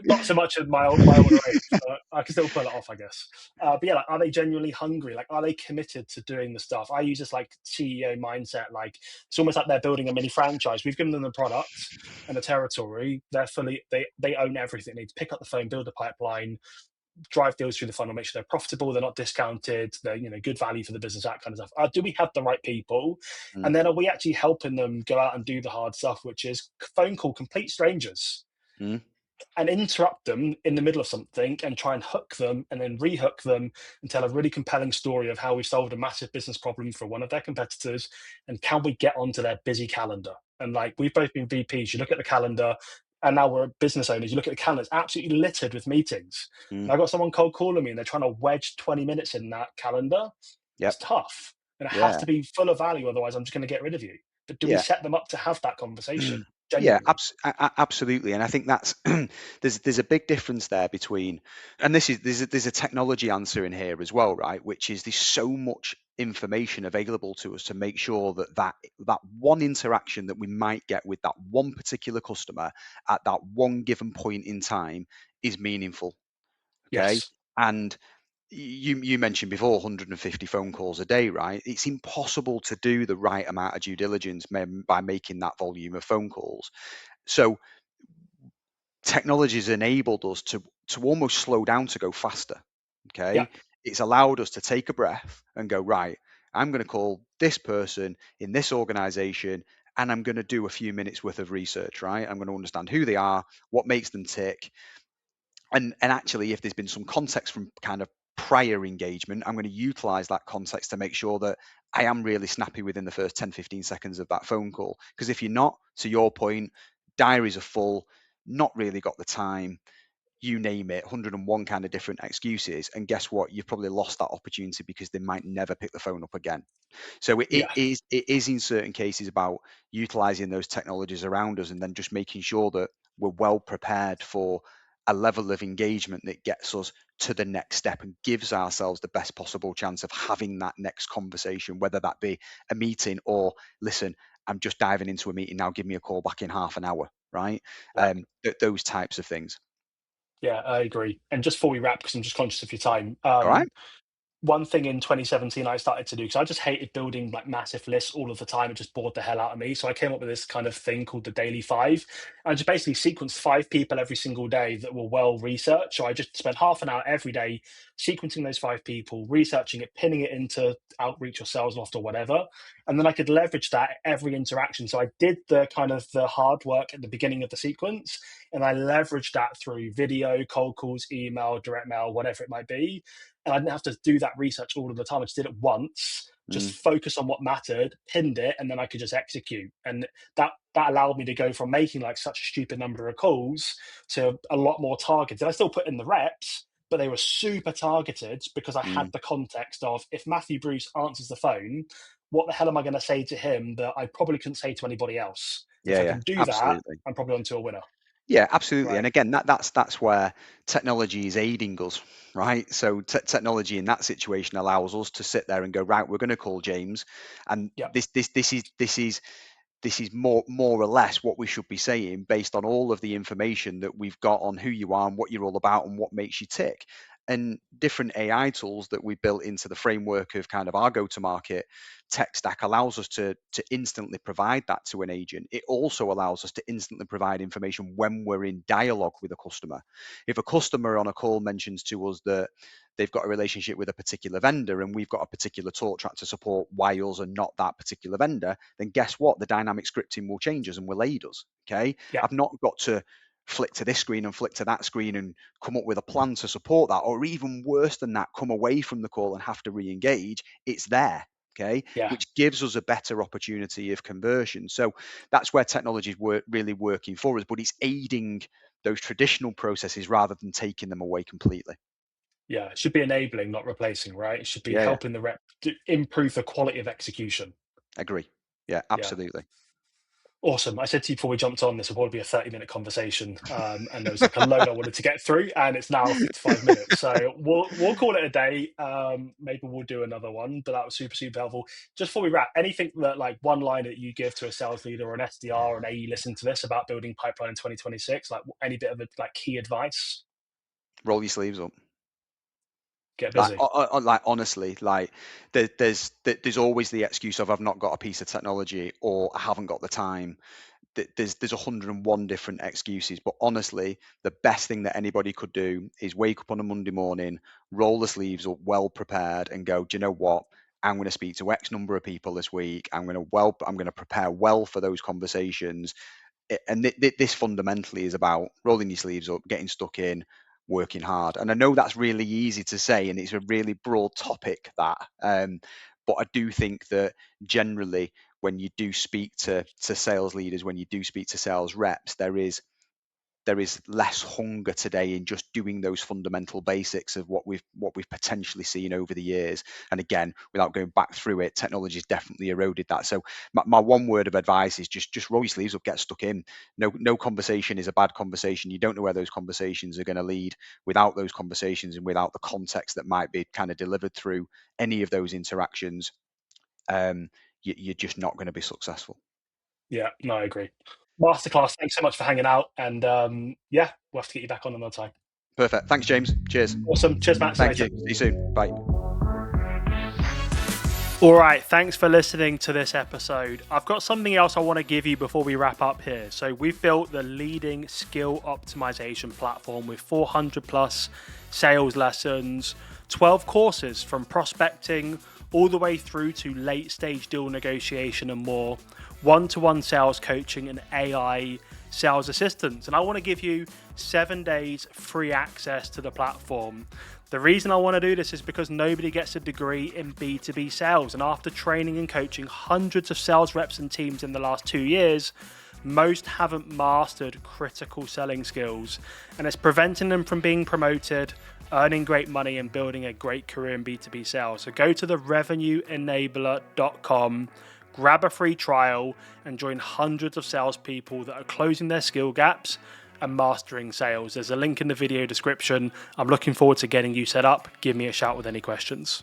Not so much at my older age, but I can still pull it off, I guess. But yeah, like, are they genuinely hungry? Like, are they committed to doing the stuff? I use this like CEO mindset. Like, it's almost like they're building a mini franchise. We've given them the product and the territory. They own everything. They need to pick up the phone, build a pipeline, drive deals through the funnel, make sure they're profitable, they're not discounted, they're good value for the business, that kind of stuff. Do we have the right people? Mm, And then are we actually helping them go out and do the hard stuff, which is phone call complete strangers mm, and interrupt them in the middle of something and try and hook them and then rehook them and tell a really compelling story of how we solved a massive business problem for one of their competitors, and can we get onto their busy calendar? And like, we've both been VPs, you look at the calendar, and now we're business owners, you look at the calendar, it's absolutely littered with meetings. mm. And I got someone cold calling me and they're trying to wedge 20 minutes in that calendar. It's Yep. tough, and it has Yeah. to be full of value, otherwise I'm just going to get rid of you. But do we Yeah. set them up to have that conversation Yeah, genuinely? absolutely, and I think that's there's a big difference there between, and there's a technology answer in here as well, right? Which is, there's so much information available to us to make sure that one interaction that we might get with that one particular customer at that one given point in time is meaningful. Okay, Yes. and you mentioned before 150 phone calls a day, right? It's impossible to do the right amount of due diligence by making that volume of phone calls. So technology has enabled us to almost slow down, to go faster. Yeah. Okay, it's allowed us to take a breath and go, right, I'm going to call this person in this organization, and I'm going to do a few minutes worth of research, right? I'm going to understand who they are, what makes them tick, and actually, if there's been some context from kind of prior engagement, I'm going to utilize that context to make sure that I am really snappy within the first 10, 15 seconds of that phone call. Because if you're not, to your point, diaries are full, not really got the time, you name it, 101 kind of different excuses. And guess what? You've probably lost that opportunity because they might never pick the phone up again. So Yeah. it is in certain cases about utilizing those technologies around us and then just making sure that we're well prepared for a level of engagement that gets us to the next step and gives ourselves the best possible chance of having that next conversation, whether that be a meeting or, listen, I'm just diving into a meeting now, give me a call back in half an hour, right? Yeah. Those types of things. Yeah, I agree. And just before we wrap, because I'm just conscious of your time, All right. one thing in 2017 I started to do, because I just hated building like massive lists all of the time. It just bored the hell out of me. So I came up with this kind of thing called the Daily Five. I just basically sequenced 5 people every single day that were well researched. So I just spent half an hour every day sequencing those 5 people, researching it, pinning it into Outreach or Salesloft or whatever. And then I could leverage that at every interaction. So I did the kind of the hard work at the beginning of the sequence, and I leveraged that through video, cold calls, email, direct mail, whatever it might be. And I didn't have to do that research all of the time. I just did it once, just Mm, focus on what mattered, pinned it, and then I could just execute. And that allowed me to go from making like such a stupid number of calls to a lot more targeted. I still put in the reps, but they were super targeted because I had mm. the context of, if Matthew Bruce answers the phone, what the hell am I going to say to him that I probably couldn't say to anybody else? And if Yeah, I yeah, can do that, absolutely. I'm probably onto a winner. Yeah, absolutely. Right. And again, that's where technology is aiding us, right? So technology in that situation allows us to sit there and go, right, we're going to call James, and Yeah. this is more or less what we should be saying based on all of the information that we've got on who you are and what you're all about and what makes you tick. And different AI tools that we built into the framework of kind of our go-to-market tech stack allows us to instantly provide that to an agent. It also allows us to instantly provide information when we're in dialogue with a customer. If a customer on a call mentions to us that they've got a relationship with a particular vendor and we've got a particular talk track to support why yours are not that particular vendor, then guess what? The dynamic scripting will change us and will aid us. Okay. Yeah. I've not got to flick to this screen and flick to that screen and come up with a plan to support that, or even worse than that, come away from the call and have to re-engage. It's there. Okay, Yeah. which gives us a better opportunity of conversion. So that's where technology is really working for us, but it's aiding those traditional processes rather than taking them away completely. Yeah, it should be enabling, not replacing, right? It should be Yeah, yeah, helping the rep to improve the quality of execution. agree. Yeah, Yeah, absolutely. awesome. I said to you before we jumped on, this will probably be a 30-minute conversation, and there was like a load I wanted to get through, and it's now 55 minutes. So we'll call it a day. Maybe we'll do another one, but that was super super helpful. Just before we wrap, anything that like one line that you give to a sales leader or an SDR or an AE listen to this about building pipeline in 2026, like any bit of like key advice? Roll your sleeves up. Get Like, busy. like honestly, like there's always the excuse of I've not got a piece of technology or I haven't got the time. There's 101 different excuses, but honestly, the best thing that anybody could do is wake up on a Monday morning, roll the sleeves up, well prepared, and go, do you know what? I'm going to speak to X number of people this week. I'm going to prepare well for those conversations. And this fundamentally is about rolling your sleeves up, getting stuck in, working hard. And I know that's really easy to say, and it's a really broad topic that. But I do think that generally, when you do speak to sales leaders, when you do speak to sales reps, there is less hunger today in just doing those fundamental basics of what we've potentially seen over the years. And again, without going back through it, technology's definitely eroded that. So my one word of advice is just roll your sleeves up, get stuck in. No conversation is a bad conversation. You don't know where those conversations are going to lead. Without those conversations and without the context that might be kind of delivered through any of those interactions, you're just not going to be successful. Yeah, no, I agree. Masterclass. Thanks so much for hanging out, and yeah, we'll have to get you back on another time. Perfect. Thanks, James. Cheers. Awesome. Cheers, Matt. See you Thank later. you. See you soon. Bye. All right, thanks for listening to this episode. I've got something else I want to give you before we wrap up here. So we've built the leading skill optimization platform with 400 plus sales lessons, 12 courses from prospecting all the way through to late stage deal negotiation and more, one-to-one sales coaching and AI sales assistants. And I want to give you 7 days free access to the platform. The reason I want to do this is because nobody gets a degree in B2B sales. And after training and coaching hundreds of sales reps and teams in the last 2 years, most haven't mastered critical selling skills, and it's preventing them from being promoted, earning great money, and building a great career in B2B sales. So go to the revenueenabler.com, grab a free trial, and join hundreds of salespeople that are closing their skill gaps and mastering sales. There's a link in the video description. I'm looking forward to getting you set up. Give me a shout with any questions.